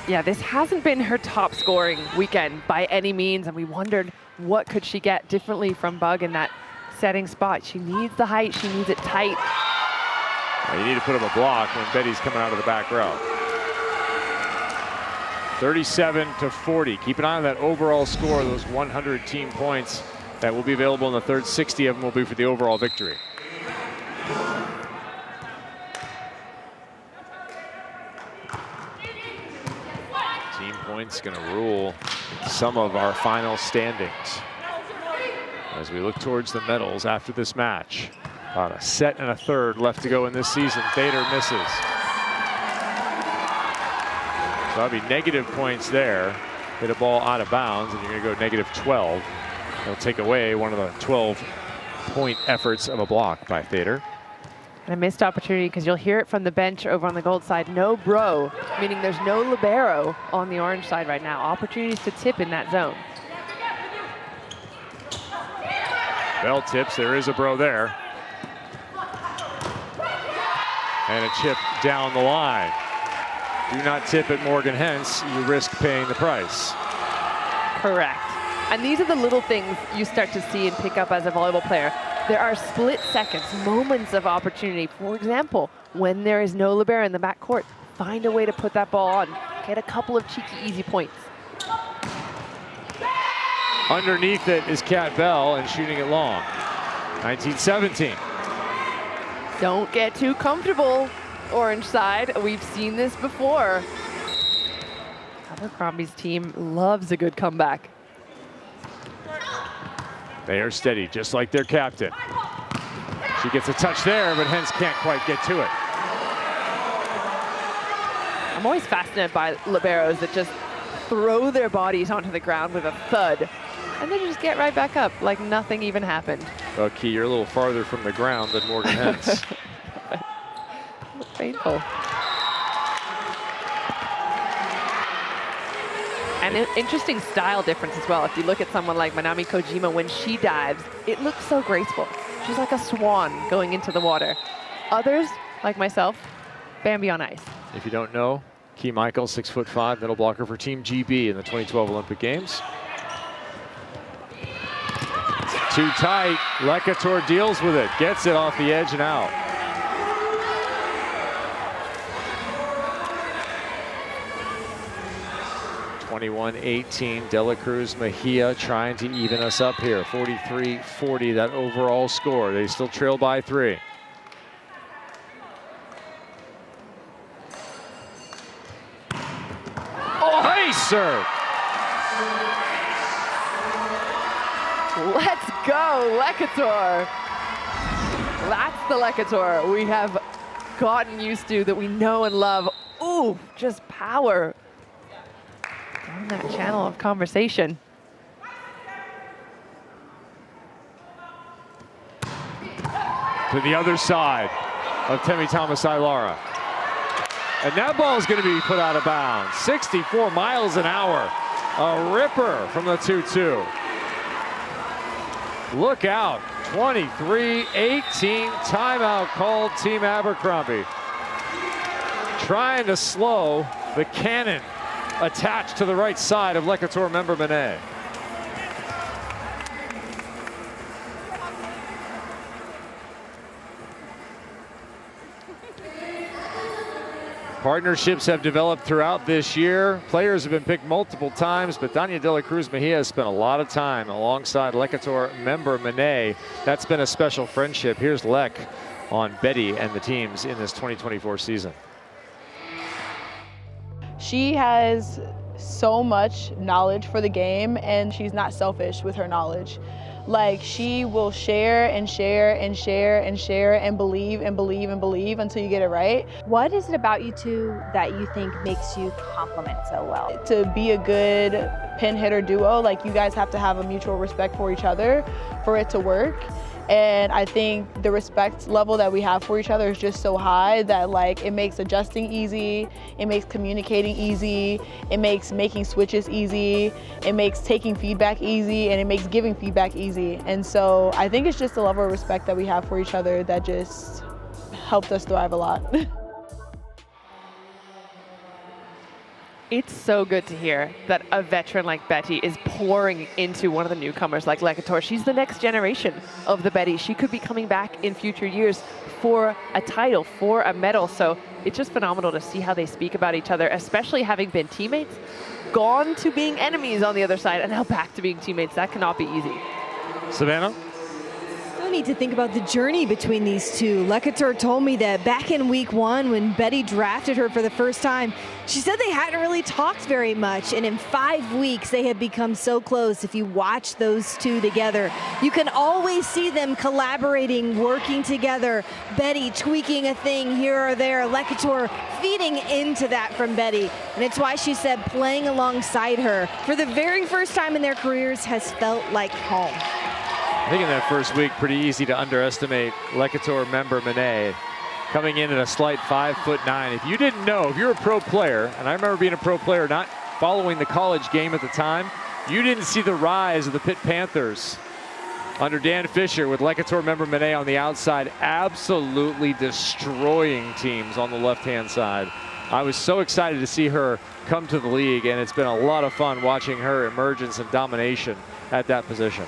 Yeah, this hasn't been her top scoring weekend by any means, and we wondered what could she get differently from Bug in that setting spot. She needs the height, she needs it tight. Well, you need to put up a block when Betty's coming out of the back row. 37-40. Keep an eye on that overall score, those 100 team points that will be available in the third. 60 of them will be for the overall victory. Team points going to rule some of our final standings as we look towards the medals after this match. About a set and a third left to go in this season. Thader misses. So that'll be negative points there. Hit a ball out of bounds, and you're going to go negative 12. They'll take away one of the 12-point efforts of a block by Thader. And a missed opportunity, because you'll hear it from the bench over on the gold side. No bro, meaning there's no libero on the orange side right now. Opportunities to tip in that zone. Bell tips, there is a bro there. And a chip down the line. Do not tip at Morgan Hens. You risk paying the price. Correct. And these are the little things you start to see and pick up as a volleyball player. There are split seconds, moments of opportunity. For example, when there is no libero in the backcourt, find a way to put that ball on. Get a couple of cheeky, easy points. Underneath it is Kat Bell and shooting it long. 19-17. Don't get too comfortable, orange side. We've seen this before. Abercrombie's team loves a good comeback. They are steady, just like their captain. She gets a touch there, but Hens can't quite get to it. I'm always fascinated by liberos that just throw their bodies onto the ground with a thud, and then just get right back up like nothing even happened. Well, Key, you're a little farther from the ground than Morgan Hens. Painful. And an interesting style difference as well. If you look at someone like Manami Kojima, when she dives, it looks so graceful. She's like a swan going into the water. Others, like myself, Bambi on ice. If you don't know, Key Michael, 6'5", middle blocker for Team GB in the 2012 Olympic Games. Too tight. Lekator deals with it, gets it off the edge and out. (21-18), De La Cruz Mejia trying to even us up here. 43-40, that overall score. They still trail by 3. Oh, hey, serve! Let's go, Lekator. That's the Lekator we have gotten used to, that we know and love. Ooh, just power. Down that channel of conversation. To the other side of Temi Thomas-Ailara. And that ball is going to be put out of bounds. 64 miles an hour. A ripper from the 2-2. Look out. 23-18. Timeout called Team Abercrombie. Trying to slow the cannon attached to the right side of Lekator member Manet. Partnerships have developed throughout this year. Players have been picked multiple times, but Dania De La Cruz Mejia has spent a lot of time alongside Lekator member Manet. That's been a special friendship. Here's Lek on Betty and the teams in this 2024 season. She has so much knowledge for the game, and she's not selfish with her knowledge. Like, she will share and share and share and share and believe and believe and believe until you get it right. What is it about you two that you think makes you complement so well? To be a good pin hitter duo, like, you guys have to have a mutual respect for each other for it to work. And I think the respect level that we have for each other is just so high that, like, it makes adjusting easy, it makes communicating easy, it makes making switches easy, it makes taking feedback easy, and it makes giving feedback easy. And so I think it's just a level of respect that we have for each other that just helped us thrive a lot. It's so good to hear that a veteran like Betty is pouring into one of the newcomers like Lekator. She's the next generation of the Betty. She could be coming back in future years for a title, for a medal. So it's just phenomenal to see how they speak about each other, especially having been teammates, gone to being enemies on the other side, and now back to being teammates. That cannot be easy. Savannah? I need to think about the journey between these two. Lekator told me that back in week 1, when Betty drafted her for the first time, she said they hadn't really talked very much, and in 5 weeks they had become so close. If you watch those two together, you can always see them collaborating, working together. Betty tweaking a thing here or there, Lekator feeding into that from Betty, and it's why she said playing alongside her for the very first time in their careers has felt like home. I think in that first week, pretty easy to underestimate Lekator member Manet, coming in at a slight 5'9". If you didn't know, if you're a pro player, and I remember being a pro player, not following the college game at the time, you didn't see the rise of the Pitt Panthers under Dan Fisher with Lecator member Monet on the outside, absolutely destroying teams on the left-hand side. I was so excited to see her come to the league, and it's been a lot of fun watching her emergence and domination at that position.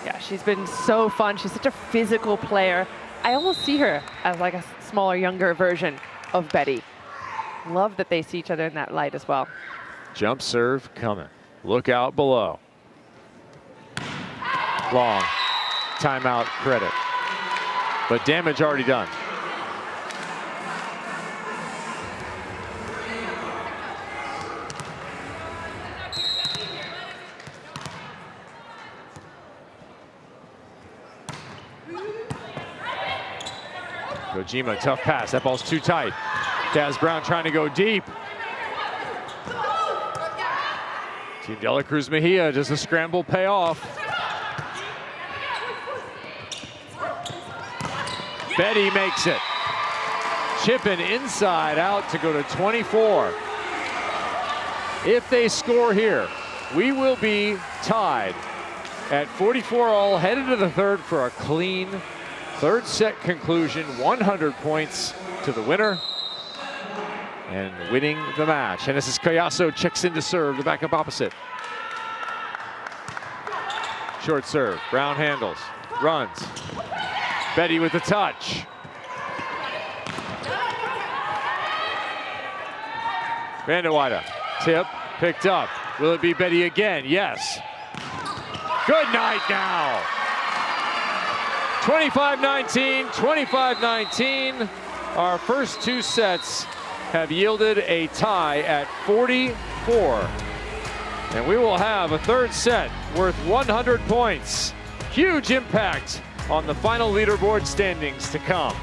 Yeah, she's been so fun. She's such a physical player. I almost see her as like a smaller, younger version of Betty. Love that they see each other in that light as well. Jump serve coming. Look out below. Long. Timeout credit. But damage already done. Kojima, tough pass. That ball's too tight. Kaz Brown trying to go deep. Team De La Cruz Mejia, does the scramble pay off? Betty makes it. Chipping inside out to go to 24. If they score here, we will be tied at 44 all, headed to the third for a clean third set conclusion, 100 points to the winner and winning the match. And this is Collazo, checks in to serve, the backup opposite. Short serve, Brown handles, runs. Betty with the touch. Vanderweide, tip, picked up. Will it be Betty again? Yes. Good night now. 25-19, 25-19. Our first two sets have yielded a tie at 44. And we will have a third set worth 100 points. Huge impact on the final leaderboard standings to come.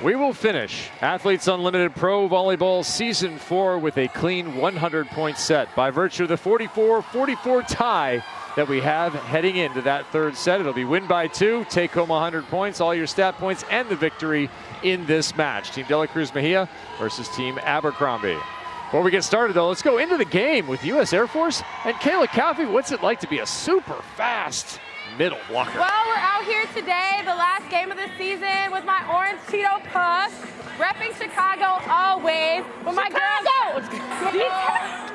We will finish Athletes Unlimited Pro Volleyball Season 4 with a clean 100-point set by virtue of the 44-44 tie that we have heading into that third set. It'll be win by 2, take home 100 points, all your stat points, and the victory in this match. Team De La Cruz Mejia versus Team Abercrombie. Before we get started, though, let's go into the game with U.S. Air Force and Kayla Caffey. What's it like to be a super fast middle blocker? Well, we're out here today, the last game of the season, with my orange Cheeto Puff, repping Chicago always. With my girls.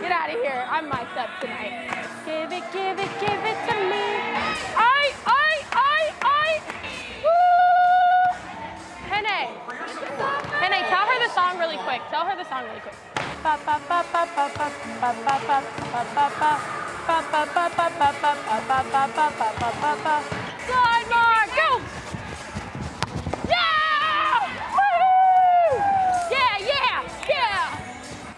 Get out of here. I'm mic'd up tonight. Give it to me. I. Woo! Hene, tell her the song really quick. Tell her the song really quick. Slide mark, go! Yeah! Woo! Yeah!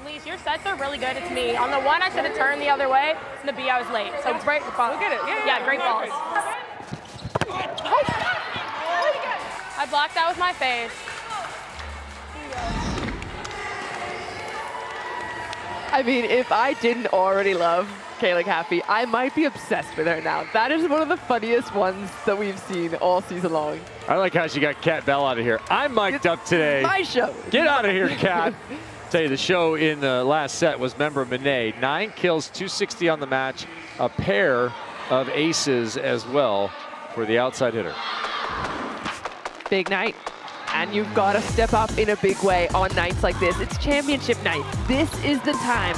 Elise, your sets are really good. It's me. On the one, I should have turned the other way. On the B, I was late. So great ball. Look at it. Yeah, great balls. I blocked that with my face. I mean, if I didn't already love Kayla Caffey, I might be obsessed with her now. That is one of the funniest ones that we've seen all season long. I like how she got Kat Bell out of here. I'm mic'd up today. My show. Get out of here, Kat. Tell you, the show in the last set was member Monet. 9 kills, 260 on the match. A pair of aces as well for the outside hitter. Big night. And you've got to step up in a big way on nights like this. It's championship night. This is the time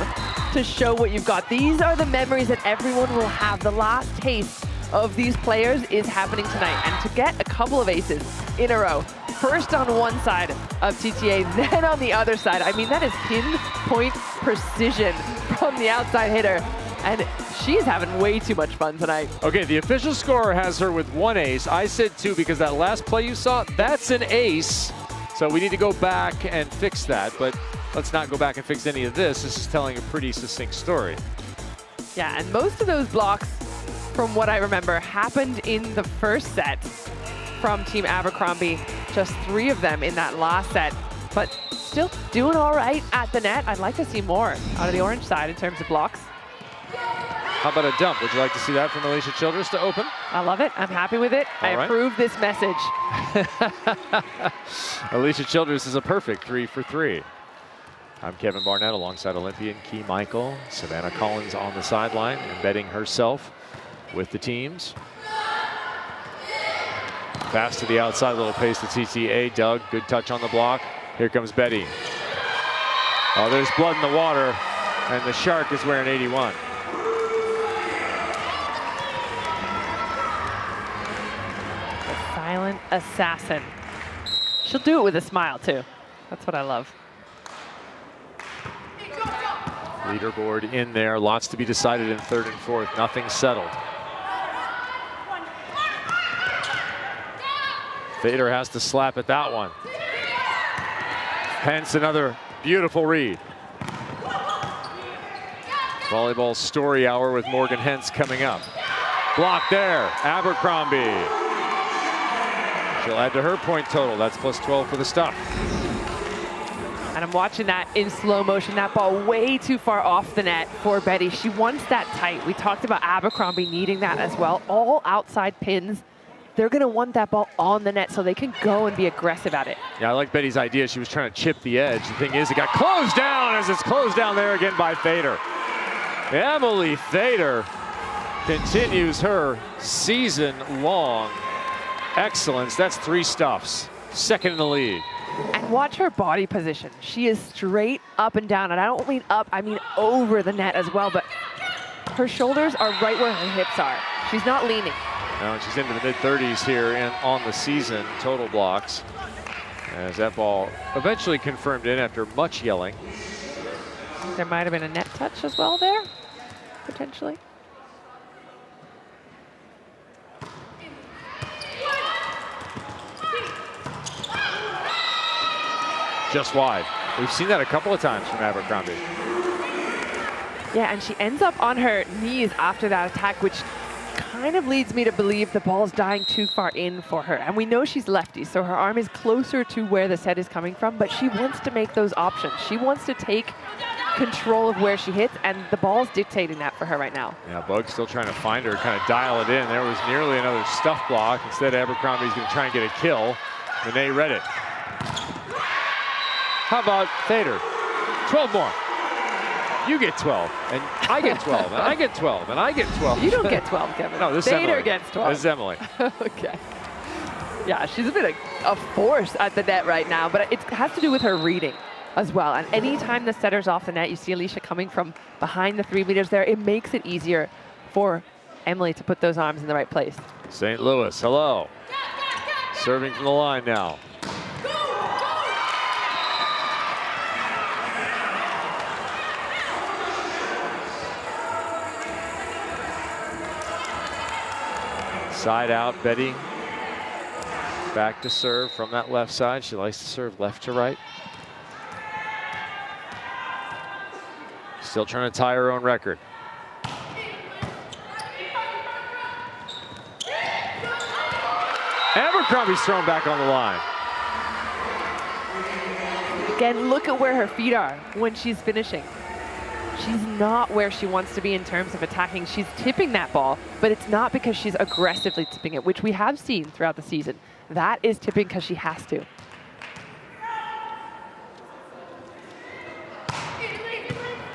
to show what you've got. These are the memories that everyone will have. The last taste of these players is happening tonight. And to get a couple of aces in a row, first on one side of TTA, then on the other side. I mean, that is pinpoint precision from the outside hitter. And she's having way too much fun tonight. Okay, the official scorer has her with 1 ace. I said 2 because that last play you saw, that's an ace. So we need to go back and fix that. But let's not go back and fix any of this. This is telling a pretty succinct story. Yeah, and most of those blocks, from what I remember, happened in the first set from Team Abercrombie. Just 3 of them in that last set. But still doing all right at the net. I'd like to see more out of the orange side in terms of blocks. How about a dump? Would you like to see that from Alicia Childress to open? I love it. I'm happy with it. I approve this message. Alicia Childress is a perfect 3 for 3. I'm Kevin Barnett alongside Olympian Key Michael. Savannah Collins on the sideline, embedding herself with the teams. Fast to the outside, little pace to TTA. Doug, good touch on the block. Here comes Betty. Oh, there's blood in the water, and the Shark is wearing 81. The silent assassin. She'll do it with a smile, too. That's what I love. Leaderboard in there, lots to be decided in third and fourth. Nothing settled. Fader has to slap at that one. Hence another beautiful read. Volleyball story hour with Morgan Hence coming up. Block there, Abercrombie. She'll add to her point total. That's plus 12 for the Stuff. And I'm watching that in slow motion, that ball way too far off the net for Betty. She wants that tight. We talked about Abercrombie needing that as well. All outside pins. They're going to want that ball on the net so they can go and be aggressive at it. Yeah, I like Betty's idea. She was trying to chip the edge. The thing is, it got closed down as it's closed down there again by Fader. Emily Fader continues her season-long excellence. That's 3 stuffs, second in the league. And watch her body position. She is straight up and down. And I don't mean up, I mean over the net as well. But her shoulders are right where her hips are. She's not leaning. No, and she's into the mid-30s here and on the season total blocks. As that ball eventually confirmed in after much yelling. There might have been a net touch as well there, potentially. Just wide. We've seen that a couple of times from Abercrombie. Yeah, and she ends up on her knees after that attack, which kind of leads me to believe the ball's dying too far in for her. And we know she's lefty, so her arm is closer to where the set is coming from, but she wants to make those options. She wants to take control of where she hits, and the ball's dictating that for her right now. Yeah, Bug's still trying to find her, kind of dial it in. There was nearly another stuff block. Instead, Abercrombie's going to try and get a kill. Renee read it. How about Fader? 12 more. You get 12, and I get 12, and I get 12, and I get 12. You don't get 12, Kevin. No, this is Fader Emily. gets 12. This is Emily. Okay. Yeah, she's a bit of a force at the net right now, but it has to do with her reading as well. And anytime the setter's off the net, you see Alicia coming from behind the 3 meters there, it makes it easier for Emily to put those arms in the right place. St. Louis, hello. Serving from the line now. Side out, Betty. Back to serve from that left side. She likes to serve left to right. Still trying to tie her own record. Abercrombie's thrown back on the line. Again, look at where her feet are when she's finishing. She's not where she wants to be in terms of attacking. She's tipping that ball, but it's not because she's aggressively tipping it, which we have seen throughout the season. That is tipping because she has to.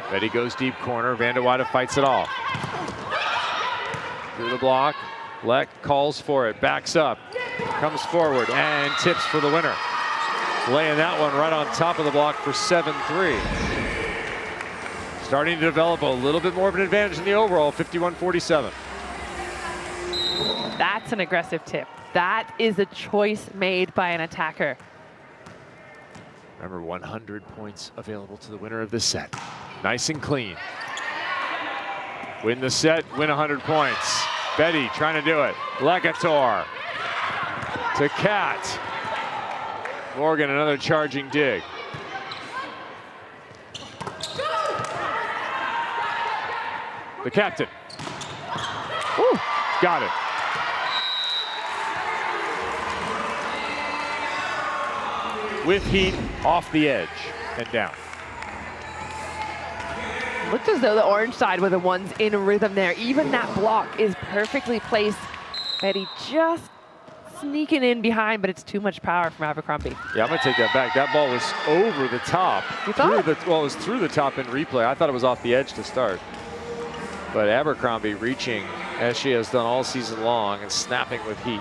Betty goes deep corner. Vanderweyde fights it off. Through the block. Leck calls for it. Backs up. Comes forward and tips for the winner. Laying that one right on top of the block for 7-3. Starting to develop a little bit more of an advantage in the overall, 51-47. That's an aggressive tip. That is a choice made by an attacker. Remember, 100 points available to the winner of this set. Nice and clean. Win the set, win 100 points. Betty trying to do it. Legator to Kat. Morgan, another charging dig. The captain. Ooh, got it. With heat, off the edge and down. Looked as though the orange side were the ones in rhythm there. Even that block is perfectly placed. Betty just sneaking in behind, but it's too much power from Abercrombie. Yeah, I'm going to take that back. That ball was over the top. You thought? Well, it was through the top in replay. I thought it was off the edge to start. But Abercrombie reaching, as she has done all season long, and snapping with heat.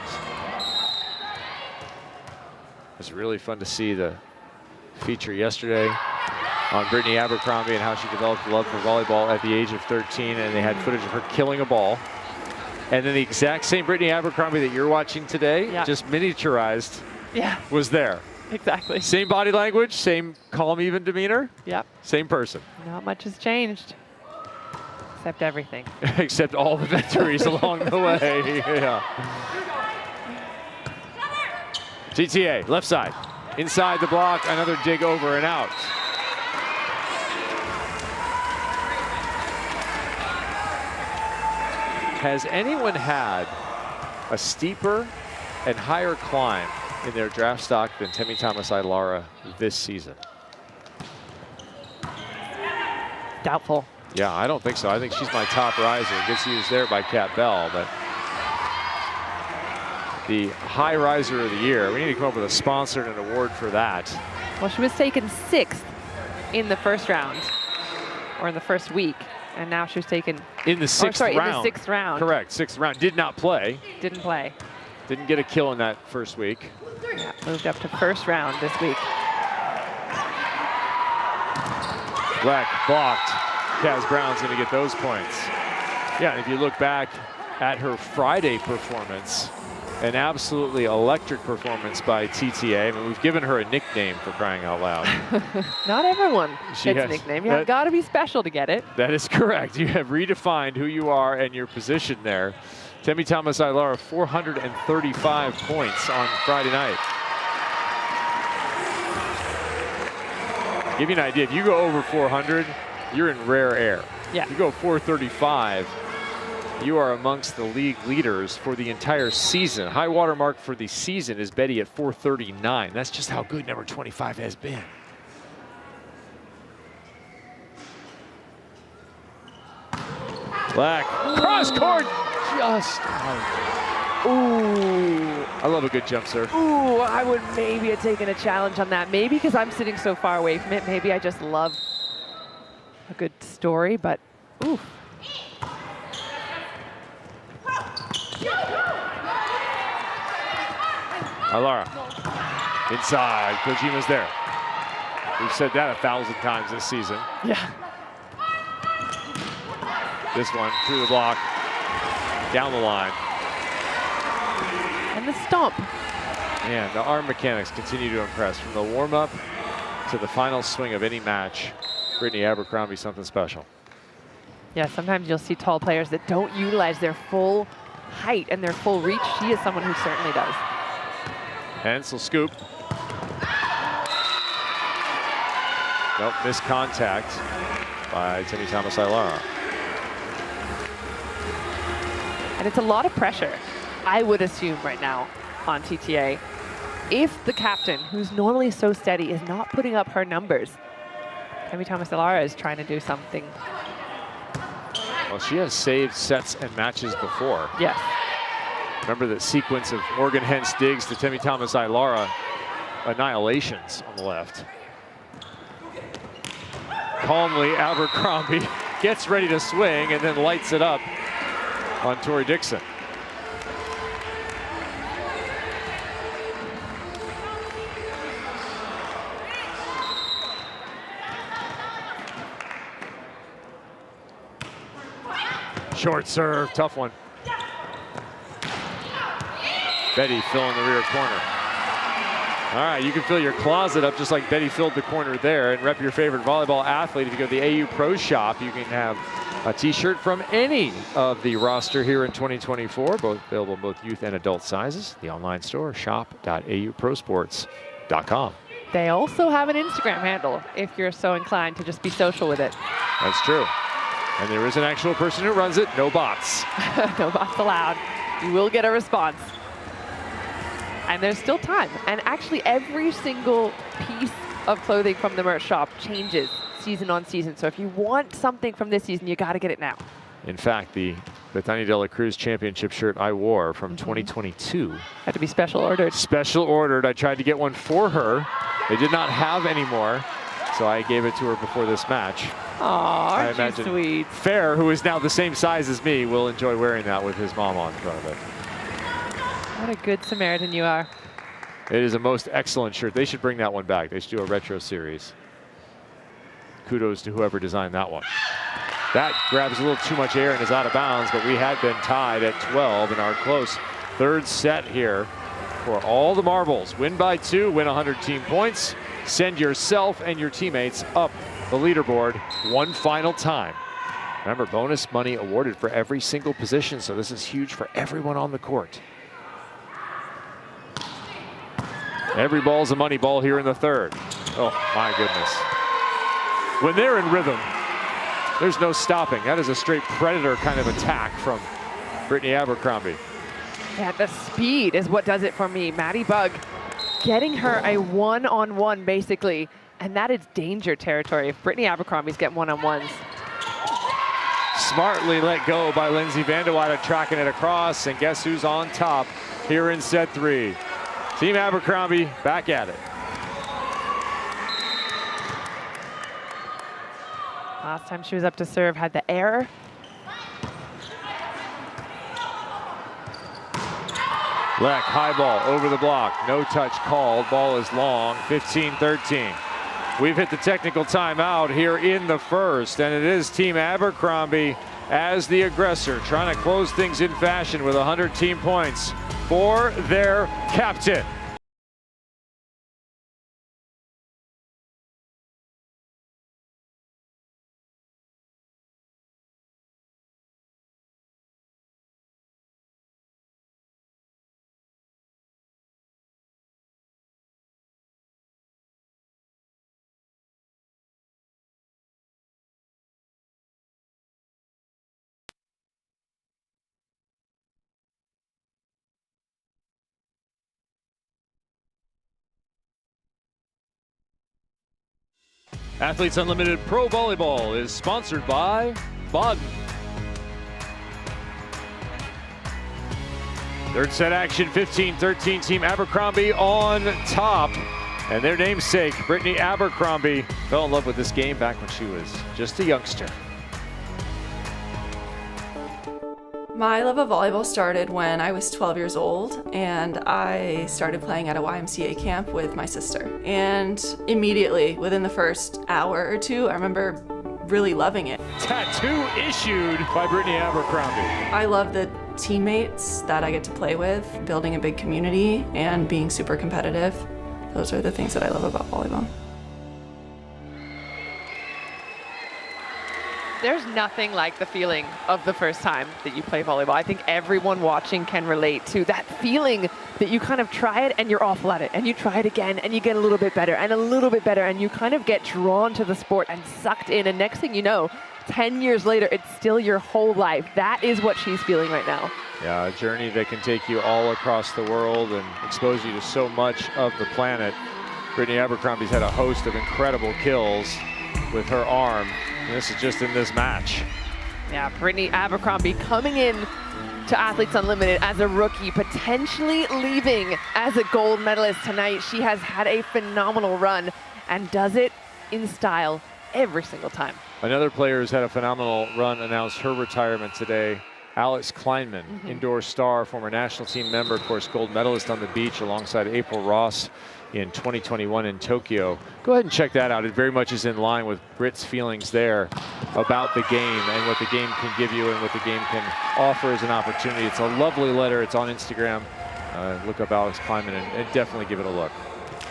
It was really fun to see the feature yesterday on Brittany Abercrombie and how she developed a love for volleyball at the age of 13, and they had footage of her killing a ball. And then the exact same Brittany Abercrombie that you're watching today, just miniaturized, was there. Exactly. Same body language, same calm, even demeanor. Yep. Same person. Not much has changed, except everything. Except all the victories along the way. Yeah. TTA, left side. Inside the block, another dig over and out. Has anyone had a steeper and higher climb in their draft stock than Temi Thomas-Ailara this season? Doubtful. Yeah, I don't think so. I think she's my top riser. Gets used there by Kat Bell, but the high riser of the year, we need to come up with a sponsor and an award for that. Well, she was taken 6th in the first round, or in the first week, and now she was taken in the 6th round. in the 6th round. Correct, 6th round. Did not play. Didn't play. Didn't get a kill in that first week. Yeah, moved up to first round this week. Black blocked. Kaz Brown's going to get those points. Yeah, and if you look back at her Friday performance, an absolutely electric performance by TTA. I mean, we've given her a nickname, for crying out loud. Not everyone She gets a has- nickname. You've got to be special to get it. That is correct. You have redefined who you are and your position there. Temi Thomas-Ailara, 435 points on Friday night. Give you an idea, if you go over 400, you're in rare air. Yeah. If you go 435, you are amongst the league leaders for the entire season. High water mark for the season is Betty at 439. That's just how good number 25 has been. Black, cross court, just out. Ooh. I love a good jump serve. Ooh, I would maybe have taken a challenge on that. Maybe because I'm sitting so far away from it. Maybe I just love a good story, but ooh. Ailara, inside, Kojima's there. We've said that 1,000 times this season. Yeah. This one, through the block, down the line. And the stomp. Man, the arm mechanics continue to impress. From the warm-up to the final swing of any match, Brittany Abercrombie, something special. Yeah, sometimes you'll see tall players that don't utilize their full height and their full reach. She is someone who certainly does. Hensel scoop. Nope, missed contact by Temi Thomas-Ailara. And it's a lot of pressure, I would assume right now, on TTA. If the captain, who's normally so steady, is not putting up her numbers, Temi Thomas-Ailara is trying to do something. Well, she has saved sets and matches before. Yes. Remember that sequence of Morgan Hens digs to Temi Thomas-Ailara, annihilations on the left. Calmly, Abercrombie gets ready to swing and then lights it up on Tori Dixon. Short serve, tough one. Betty filling the rear corner. All right, you can fill your closet up just like Betty filled the corner there, and rep your favorite volleyball athlete. If you go to the AU Pro Shop, you can have a t-shirt from any of the roster here in 2024, both available in both youth and adult sizes. The online store, shop.auprosports.com. They also have an Instagram handle if you're so inclined to just be social with it. That's true. And there is an actual person who runs it, no bots. No bots allowed. You will get a response. And there's still time. And actually every single piece of clothing from the merch shop changes season on season. So if you want something from this season, you got to get it now. In fact, the Bethany De La Cruz championship shirt I wore from 2022. Had to be special ordered. Special ordered. I tried to get one for her. They did not have any more, so I gave it to her before this match. Aw, aren't you sweet? Fair, who is now the same size as me, will enjoy wearing that with his mom on front of it. What a good Samaritan you are. It is a most excellent shirt. They should bring that one back. They should do a retro series. Kudos to whoever designed that one. That grabs a little too much air and is out of bounds, but we had been tied at 12 in our close third set here for all the marbles. Win by 2, win 100 team points, send yourself and your teammates up the leaderboard one final time. Remember, bonus money awarded for every single position, so this is huge for everyone on the court. Every ball's a money ball here in the third. Oh, my goodness. When they're in rhythm, there's no stopping. That is a straight predator kind of attack from Brittany Abercrombie. Yeah, the speed is what does it for me. Maddie Bug getting her a one-on-one, basically, and that is danger territory if Brittany Abercrombie's getting one-on-ones. Smartly let go by Lindsay Vandewater, tracking it across, and guess who's on top here in set 3? Team Abercrombie back at it. Last time she was up to serve had the error. Leck, high ball over the block. No touch called. Ball is long. 15-13. We've hit the technical timeout here in the first, and it is Team Abercrombie as the aggressor, trying to close things in fashion with 100 team points for their captain. Athletes Unlimited Pro Volleyball is sponsored by Baden. Third set action, 15-13, Team Abercrombie on top. And their namesake, Brittany Abercrombie, fell in love with this game back when she was just a youngster. My love of volleyball started when I was 12 years old, and I started playing at a YMCA camp with my sister. And immediately, within the first hour or two, I remember really loving it. Tattoo issued by Brittany Abercrombie. I love the teammates that I get to play with, building a big community, and being super competitive. Those are the things that I love about volleyball. There's nothing like the feeling of the first time that you play volleyball. I think everyone watching can relate to that feeling that you kind of try it and you're awful at it, and you try it again and you get a little bit better and a little bit better, and you kind of get drawn to the sport and sucked in, and next thing you know, 10 years later, it's still your whole life. That is what she's feeling right now. Yeah, a journey that can take you all across the world and expose you to so much of the planet. Brittany Abercrombie's had a host of incredible kills with her arm. And this is just in this match. Yeah, Brittany Abercrombie coming in to Athletes Unlimited as a rookie, potentially leaving as a gold medalist tonight. She has had a phenomenal run and does it in style every single time. Another player who's had a phenomenal run announced her retirement today. Alex Kleinman, indoor star, former national team member, of course, gold medalist on the beach alongside April Ross in 2021 in Tokyo. Go ahead and check that out. It very much is in line with Britt's feelings there about the game and what the game can give you and what the game can offer as an opportunity. It's a lovely letter. It's on Instagram. Look up Alex Kleinman and definitely give it a look.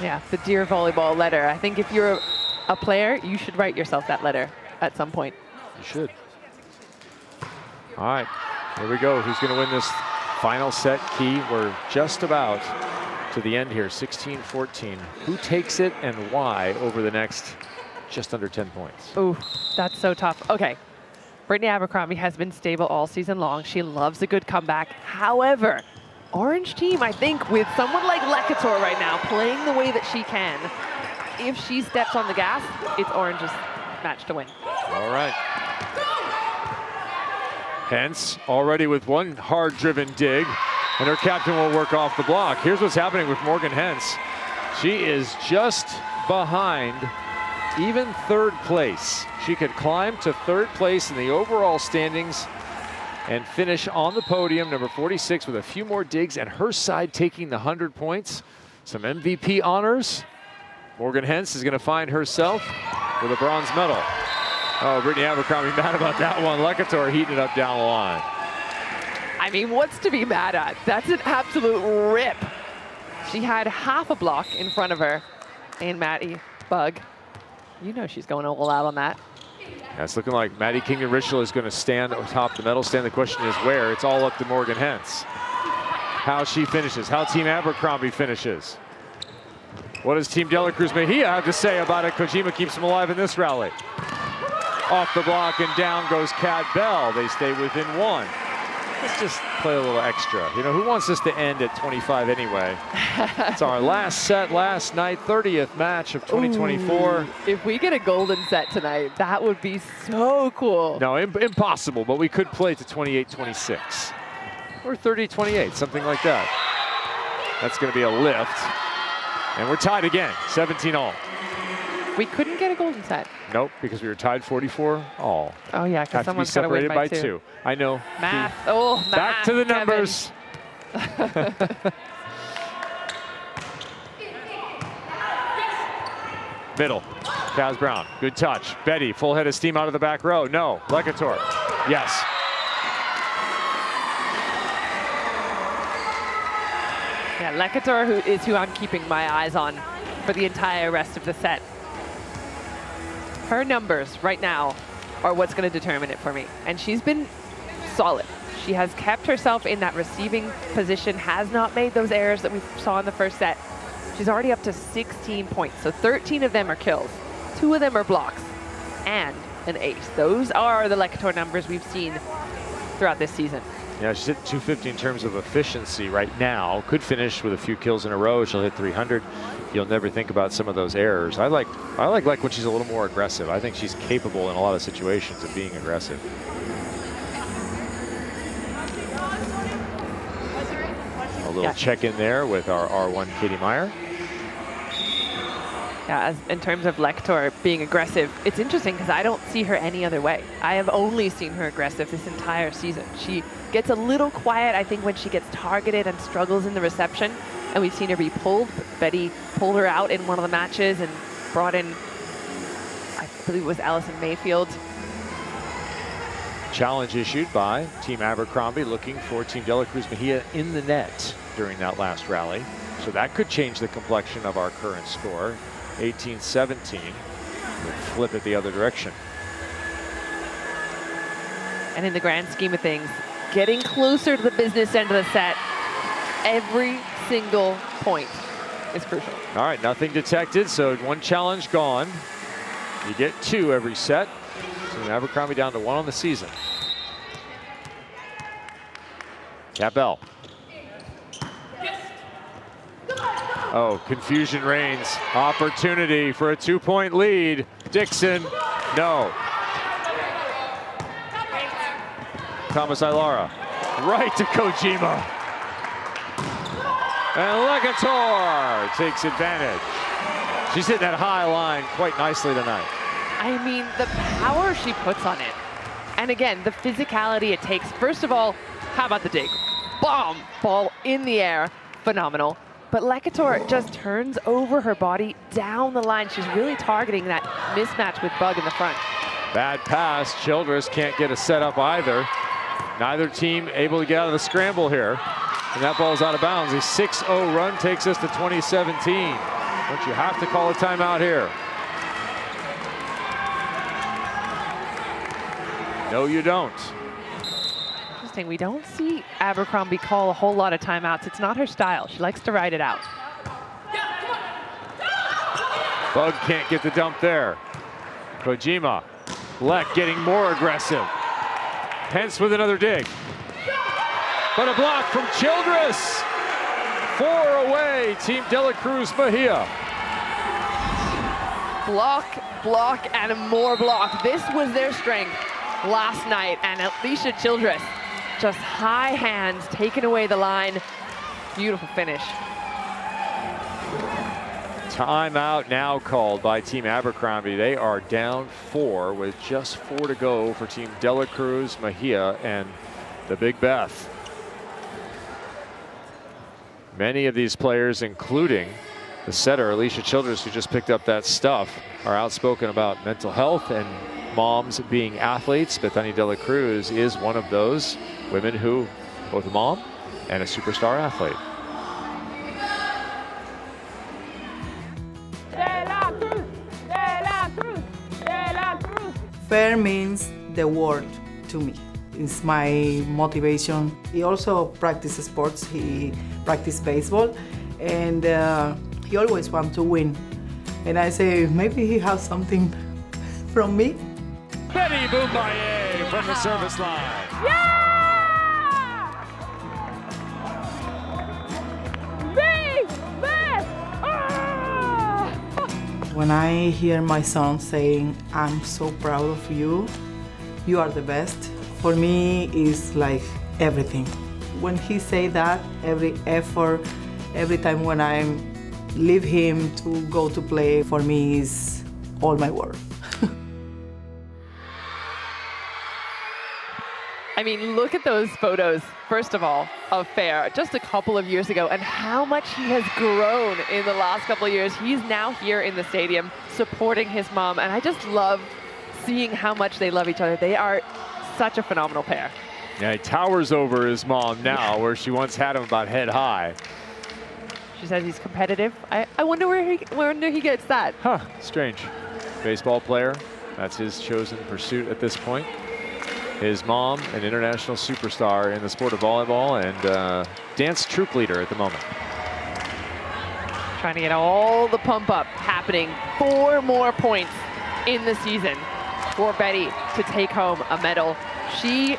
Yeah, the Dear Volleyball letter. I think if you're a player, you should write yourself that letter at some point. You should. All right, here we go. Who's going to win this final set key? We're just about to the end here, 16-14. Who takes it and why over the next just under 10 points? Ooh, that's so tough. Okay, Brittany Abercrombie has been stable all season long. She loves a good comeback. However, Orange team, I think, with someone like Lekator right now playing the way that she can, if she steps on the gas, it's Orange's match to win. All right. Hence, already with one hard-driven dig, and her captain will work off the block. Here's what's happening with Morgan Hence. She is just behind even third place. She could climb to third place in the overall standings and finish on the podium, number 46, with a few more digs, and her side taking the 100 points. Some MVP honors. Morgan Hence is going to find herself with a bronze medal. Oh, Brittany Abercrombie mad about that one. Lekator heating it up down the line. I mean, what's to be mad at? That's an absolute rip. She had half a block in front of her. And Maddie Bug, you know she's going all out on that. Yeah, it's looking like Maddie Kingdon-Richel is going to stand atop the medal stand. The question is where? It's all up to Morgan Hence. How she finishes, how Team Abercrombie finishes. What does Team De La Cruz Mejia have to say about it? Kojima keeps them alive in this rally. Off the block and down goes Kat Bell. They stay within one. Let's just play a little extra. You know, who wants this to end at 25 anyway? It's our last set last night, 30th match of 2024. Ooh, if we get a golden set tonight, that would be so cool. No, impossible, but we could play to 28-26 or 30-28, something like that. That's going to be a lift. And we're tied again, 17-all. We couldn't get a golden set. Nope, because we were tied 44-all. Oh yeah, because someone's got to win by two. I know. Math. Oh, math. Back to the numbers. Middle. Kaz Brown. Good touch. Betty, full head of steam out of the back row. No. Lekator. Yes. Yeah, Lekator is who I'm keeping my eyes on for the entire rest of the set. Her numbers right now are what's going to determine it for me. And she's been solid. She has kept herself in that receiving position, has not made those errors that we saw in the first set. She's already up to 16 points. So 13 of them are kills. 2 of them are blocks and an ace. Those are the Lekator numbers we've seen throughout this season. Yeah, she's at 250 in terms of efficiency right now. Could finish with a few kills in a row. She'll hit 300. You'll never think about some of those errors. I like when she's a little more aggressive. I think she's capable in a lot of situations of being aggressive. A little check in there with our R1 Katie Meyer. Yeah, in terms of Lekator being aggressive, it's interesting because I don't see her any other way. I have only seen her aggressive this entire season. She gets a little quiet, I think, when she gets targeted and struggles in the reception. And we've seen her be pulled. Betty pulled her out in one of the matches and brought in, I believe it was Allison Mayfield. Challenge issued by Team Abercrombie, looking for Team De La Cruz Mejia in the net during that last rally. So that could change the complexion of our current score. 18-17, we'll flip it the other direction. And in the grand scheme of things, getting closer to the business end of the set, every single point is crucial. All right, nothing detected, so one challenge gone. You get 2 every set. Team Abercrombie down to 1 on the season. Kat Bell. Oh, confusion reigns. Opportunity for a 2-point lead. Dixon, no. Thomas Ilara, right to Kojima. And Lekator takes advantage. She's hitting that high line quite nicely tonight. I mean, the power she puts on it. And again, the physicality it takes. First of all, how about the dig? Bomb! Ball in the air. Phenomenal. But Lekator just turns over her body down the line. She's really targeting that mismatch with Bug in the front. Bad pass. Childress can't get a setup either. Neither team able to get out of the scramble here. And that ball's out of bounds. A 6-0 run takes us to 2017. Don't you have to call a timeout here? No, you don't. Interesting. We don't see Abercrombie call a whole lot of timeouts. It's not her style. She likes to ride it out. Bug can't get the dump there. Kojima. Lek getting more aggressive. Hence with another dig. But a block from Childress. 4 away, Team De La Cruz Mejia. Block, block, and more block. This was their strength. last night, and Alicia Childress, just high hands, taking away the line. Beautiful finish. Timeout now called by Team Abercrombie. They are down 4 with just 4 to go for Team Dela Cruz, Mejia, and the Big Beth. Many of these players, including the setter, Alicia Childress, who just picked up that stuff, are outspoken about mental health and moms being athletes. Bethany Dela Cruz is one of those women who, both a mom and a superstar athlete. Fair means the world to me. It's my motivation. He also practices sports. He practices baseball, and he always wants to win. And I say, maybe he has something from me. Betty Boumbaye from the service line. When I hear my son saying, I'm so proud of you, you are the best, for me is like everything. When he say that, every effort, every time when I leave him to go to play, for me is all my world. I mean, look at those photos, first of all, of Fair just a couple of years ago, and how much he has grown in the last couple of years. He's now here in the stadium supporting his mom, and I just love seeing how much they love each other. They are such a phenomenal pair. Yeah, he towers over his mom now, where she once had him about head high. She says he's competitive. I wonder where he gets that. Huh, strange. Baseball player, that's his chosen pursuit at this point. His mom, an international superstar in the sport of volleyball and dance troop leader at the moment. Trying to get all the pump up happening. 4 more points in the season for Betty to take home a medal. She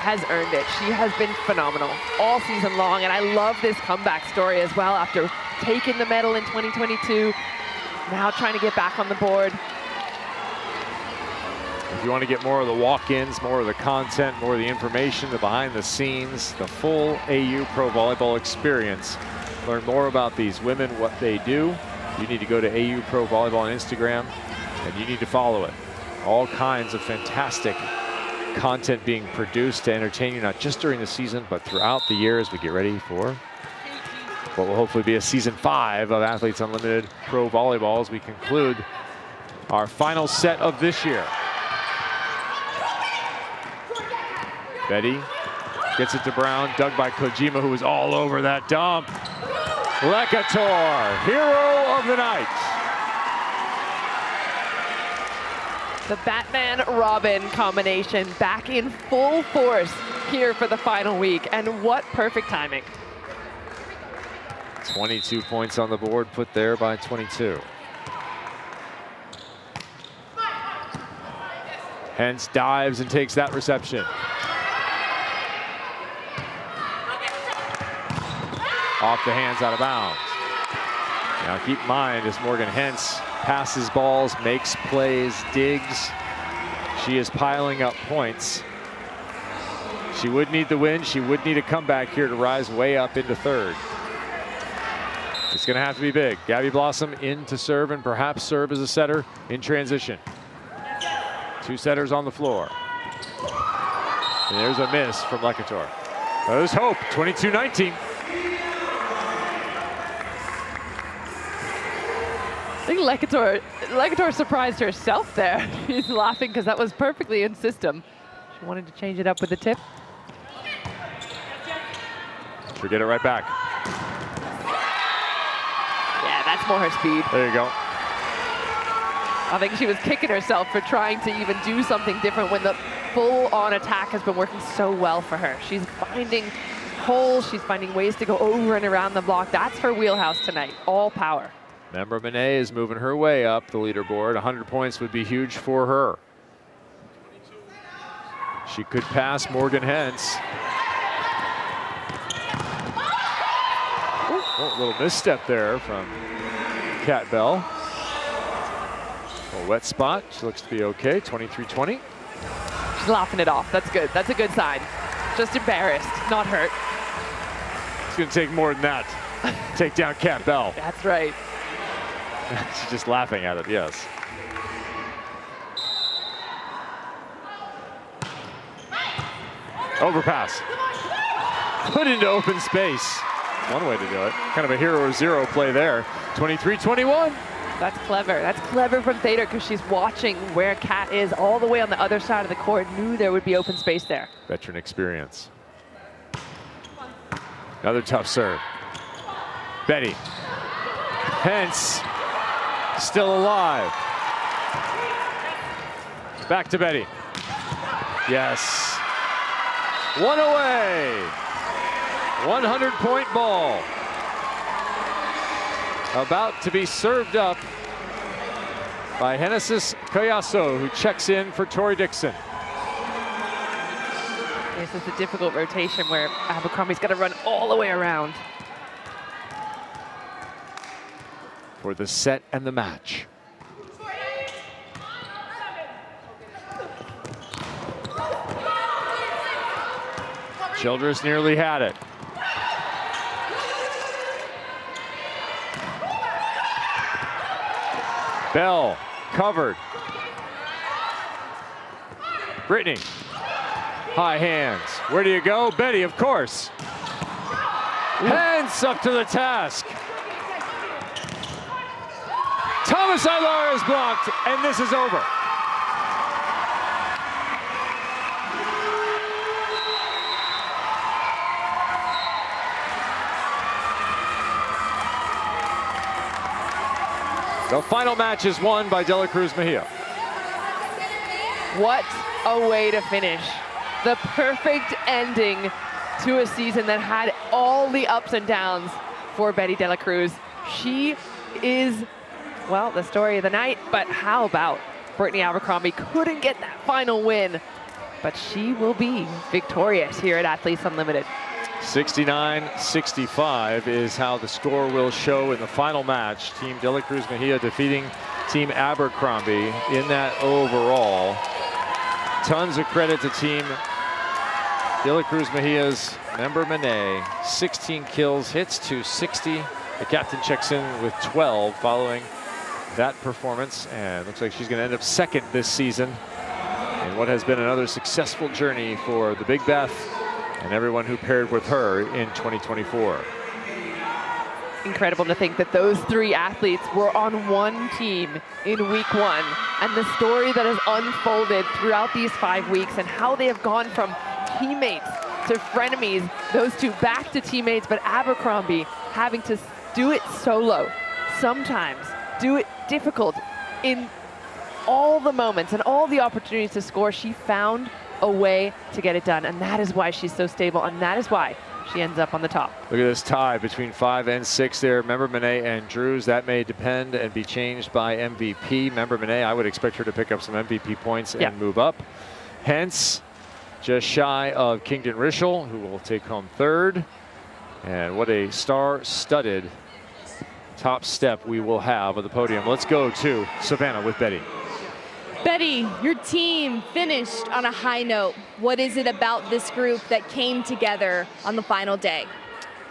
has earned it. She has been phenomenal all season long, and I love this comeback story as well after taking the medal in 2022, now trying to get back on the board. If you want to get more of the walk-ins, more of the content, more of the information, the behind the scenes, the full AU Pro Volleyball experience, learn more about these women, what they do, you need to go to AU Pro Volleyball on Instagram, and you need to follow it. All kinds of fantastic content being produced to entertain you, not just during the season, but throughout the year as we get ready for what will hopefully be a season 5 of Athletes Unlimited Pro Volleyball as we conclude our final set of this year. Betty gets it to Brown, dug by Kojima, who was all over that dump. Lekator, hero of the night. The Batman-Robin combination back in full force here for the final week, and what perfect timing. 22 points on the board, put there by 22. Hence dives and takes that reception. Off the hands, out of bounds. Now keep in mind, as Morgan Hens passes balls, makes plays, digs, she is piling up points. She would need the win. She would need a comeback here to rise way up into 3rd. It's going to have to be big. Gabby Blossom in to serve and perhaps serve as a setter in transition. 2 setters on the floor. And there's a miss from Lekator. There's hope, 22-19. I think Lekator surprised herself there. She's laughing because that was perfectly in system. She wanted to change it up with the tip. She'll get it right back. Yeah, that's more her speed. There you go. I think she was kicking herself for trying to even do something different when the full-on attack has been working so well for her. She's finding holes, she's finding ways to go over and around the block. That's her wheelhouse tonight, all power. Member Monet is moving her way up the leaderboard. 100 points would be huge for her. She could pass Morgan Hens. Oh, a little misstep there from Kat Bell. A wet spot. She looks to be okay. 23-20. She's laughing it off. That's good. That's a good sign. Just embarrassed, not hurt. It's going to take more than that. Take down Kat Bell. That's right. She's just laughing at it, yes. Overpass. Put into open space. One way to do it. Kind of a hero zero play there. 23-21. That's clever. That's clever from Thader because she's watching where Kat is all the way on the other side of the court. Knew there would be open space there. Veteran experience. Another tough serve. Betty. Hence, still alive. Back to Betty. Yes. One away. 100-point ball. About to be served up by Genesis Collazo, who checks in for Tori Dixon. This is a difficult rotation where Abercrombie's got to run all the way around. For the set and the match. Childress nearly had it. Bell covered. Brittany. High hands. Where do you go? Betty, of course. Hands up to the task. Thomas Ailar is blocked, and this is over. The final match is won by De La Cruz Mejia. What a way to finish. The perfect ending to a season that had all the ups and downs for Betty De La Cruz. She is, well, the story of the night, but how about Brittany Abercrombie? Couldn't get that final win, but she will be victorious here at Athletes Unlimited. 69-65 is how the score will show in the final match. Team De La Cruz Mejia defeating Team Abercrombie in that overall. Tons of credit to Team De La Cruz Mejia's Member Monet. 16 kills, hits 260. The captain checks in with 12 following that performance, and looks like she's going to end up second this season in what has been another successful journey for the Big Beth and everyone who paired with her in 2024. Incredible to think that those three athletes were on one team in week one, and the story that has unfolded throughout these 5 weeks and how they have gone from teammates to frenemies, those two back to teammates, but Abercrombie having to do it solo, sometimes do it difficult in all the moments and all the opportunities to score. She found a way to get it done, and that is why she's so stable, and that is why she ends up on the top. Look at this tie between 5 and 6 there. Member Monet and Drews. That may depend and be changed by MVP. Member Monet, I would expect her to pick up some MVP points and move up. Hence, just shy of Kingdon Rischel, who will take home third. And what a star-studded top step we will have of the podium. Let's go to Savannah with Betty. Betty, your team finished on a high note. What is it about this group that came together on the final day?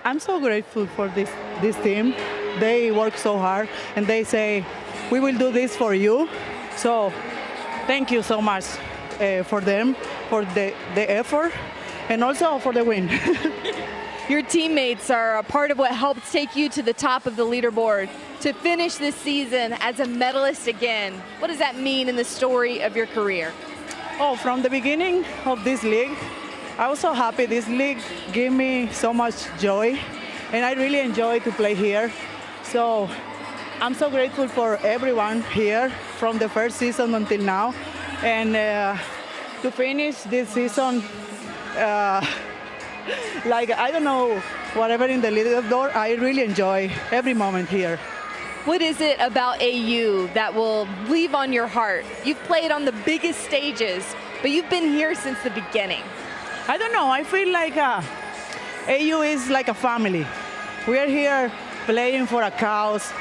I'm so grateful for this team. They work so hard and they say, we will do this for you. So thank you so much for them, for the effort, and also for the win. Your teammates are a part of what helped take you to the top of the leaderboard. To finish this season as a medalist again, what does that mean in the story of your career? Oh, from the beginning of this league, I was so happy. This league gave me so much joy, and I really enjoy to play here. So I'm so grateful for everyone here from the first season until now. And to finish this season, like, I don't know, whatever in the leaderboard, I really enjoy every moment here. What is it about AU that will leave on your heart? You've played on the biggest stages, but you've been here since the beginning. I don't know, I feel like AU is like a family. We are here playing for a cause,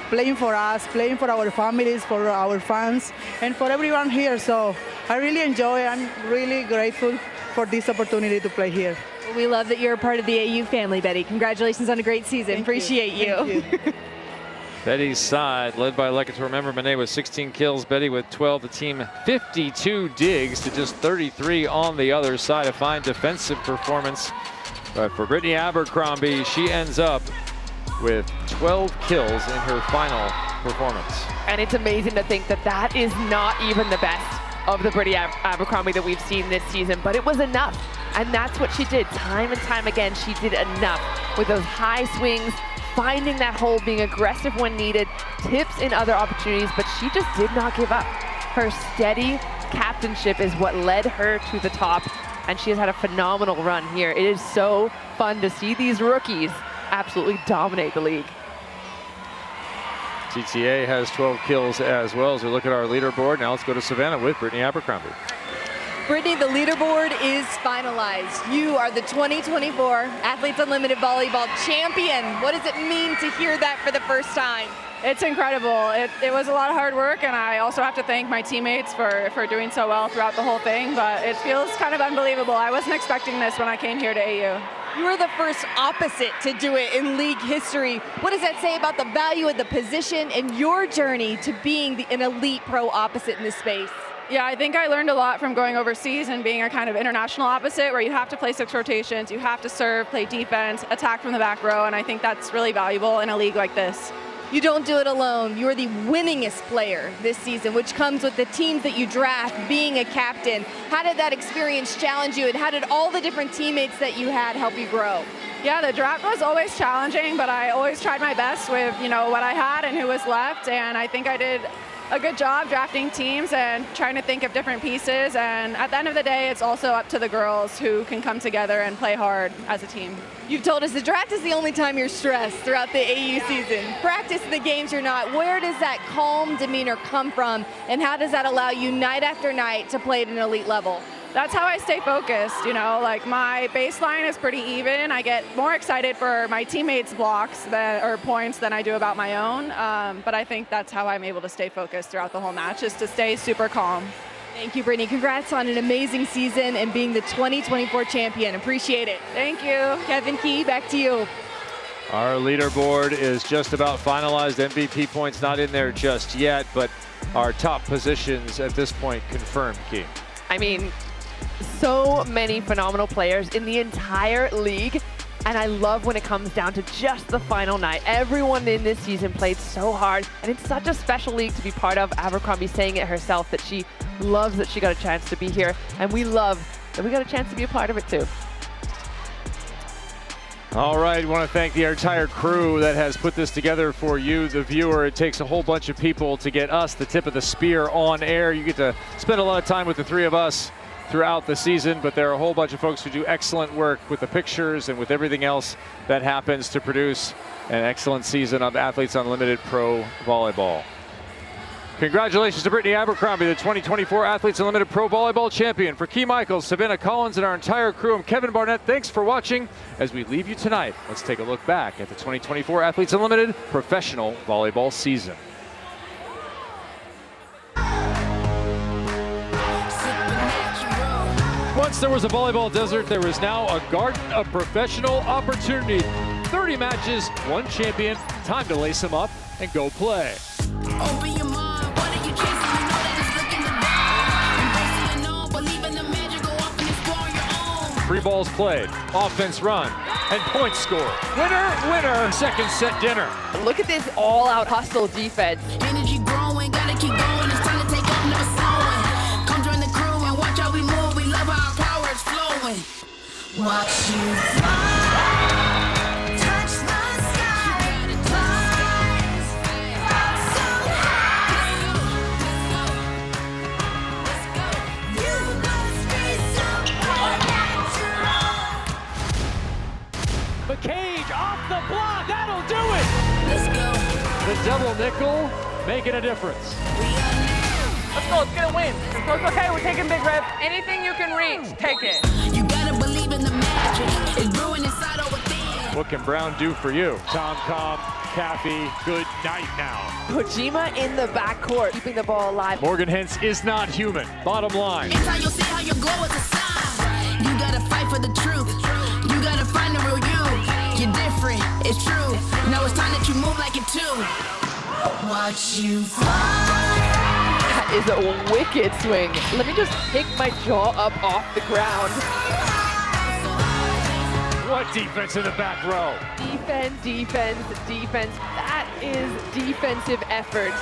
playing for us, playing for our families, for our fans, and for everyone here. So I really enjoy it. I'm really grateful for this opportunity to play here. We love that you're a part of the AU family, Betty. Congratulations on a great season. Appreciate you. Betty's side, led by Lekator Member-Manet with 16 kills. Betty with 12. The team 52 digs to just 33 on the other side. A fine defensive performance. But for Brittany Abercrombie, she ends up with 12 kills in her final performance. And it's amazing to think that that is not even the best of the Brittany Abercrombie that we've seen this season, but it was enough. And that's what she did time and time again. She did enough with those high swings, finding that hole, being aggressive when needed, tips in other opportunities, but she just did not give up. Her steady captainship is what led her to the top, and she has had a phenomenal run here. It is so fun to see these rookies absolutely dominate the league. TTA has 12 kills as well. As we look at our leaderboard, now let's go to Savannah with Brittany Abercrombie. Brittany, the leaderboard is finalized. You are the 2024 Athletes Unlimited Volleyball champion. What does it mean to hear that for the first time? It's incredible. It was a lot of hard work, and I also have to thank my teammates for doing so well throughout the whole thing, but it feels kind of unbelievable. I wasn't expecting this when I came here to AU. You were the first opposite to do it in league history. What does that say about the value of the position and your journey to being an elite pro opposite in this space? Yeah, I think I learned a lot from going overseas and being a kind of international opposite where you have to play 6 rotations, you have to serve, play defense, attack from the back row, and I think that's really valuable in a league like this. You don't do it alone. You're the winningest player this season, which comes with the teams that you draft, being a captain. How did that experience challenge you, and how did all the different teammates that you had help you grow? Yeah, the draft was always challenging, but I always tried my best with, what I had and who was left, and I think I did a good job drafting teams and trying to think of different pieces, and at the end of the day, it's also up to the girls who can come together and play hard as a team. You've told us the draft is the only time you're stressed throughout the AU season. Practice in the games you're not. Where does that calm demeanor come from, and how does that allow you night after night to play at an elite level? That's how I stay focused, like my baseline is pretty even. I get more excited for my teammates' blocks or points than I do about my own, but I think that's how I'm able to stay focused throughout the whole match, is to stay super calm. Thank you, Brittany. Congrats on an amazing season and being the 2024 champion. Appreciate it. Thank you. Kevin Key, back to you. Our leaderboard is just about finalized. MVP points not in there just yet, but our top positions at this point confirmed, Key. I mean, so many phenomenal players in the entire league, and I love when it comes down to just the final night. Everyone in this season played so hard, and it's such a special league to be part of. Abercrombie saying it herself that she loves that she got a chance to be here, and we love that we got a chance to be a part of it too. All right, we want to thank the entire crew that has put this together for you, the viewer. It takes a whole bunch of people to get us the tip of the spear on air. You get to spend a lot of time with the three of us throughout the season, but there are a whole bunch of folks who do excellent work with the pictures and with everything else that happens to produce an excellent season of Athletes Unlimited Pro Volleyball. Congratulations to Brittany Abercrombie, the 2024 Athletes Unlimited Pro Volleyball champion. For Key Michaels, Savannah Collins, and our entire crew, I'm Kevin Barnett. Thanks for watching. As we leave you tonight, let's take a look back at the 2024 Athletes Unlimited Professional Volleyball season. Once there was a volleyball desert, there is now a garden of professional opportunity. 30 matches, 1 champion. Time to lace them up and go play. Open your mind, what are you chasing? You know that it's looking to die. Embracing the known, believe in the magic, go off and explore your own. 3 balls played, offense run, and points scored. Winner, winner, second set dinner. Look at this all-out hustle defense. Energy growing, gotta keep going. It's time to take off, never slowing. Come join the crew and watch how we move. We love how our power is flowing. Watch you fly. Cage off the block, that'll do it! Let's go. The double nickel making a difference. Let's go, let's get a win. It's okay, we're taking big reps. Anything you can reach, take it. You gotta believe in the magic. It's brewing inside over there. What can Brown do for you? Tom Kathy, good night now. Kojima in the backcourt, keeping the ball alive. Morgan Hintz is not human. Bottom line. It's how you'll see how your glow is a sign. You gotta fight for the truth. You gotta find the real you. You're different, it's true. Now it's time that you move like it too. Watch you fly. That is a wicked swing. Let me just pick my jaw up off the ground. What defense in the back row? Defense, defense, defense. That is defensive effort.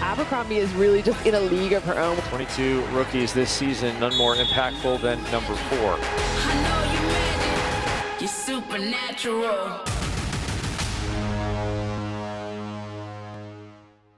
Abercrombie is really just in a league of her own. 22 rookies this season, none more impactful than number 4. I know you made it. You're supernatural.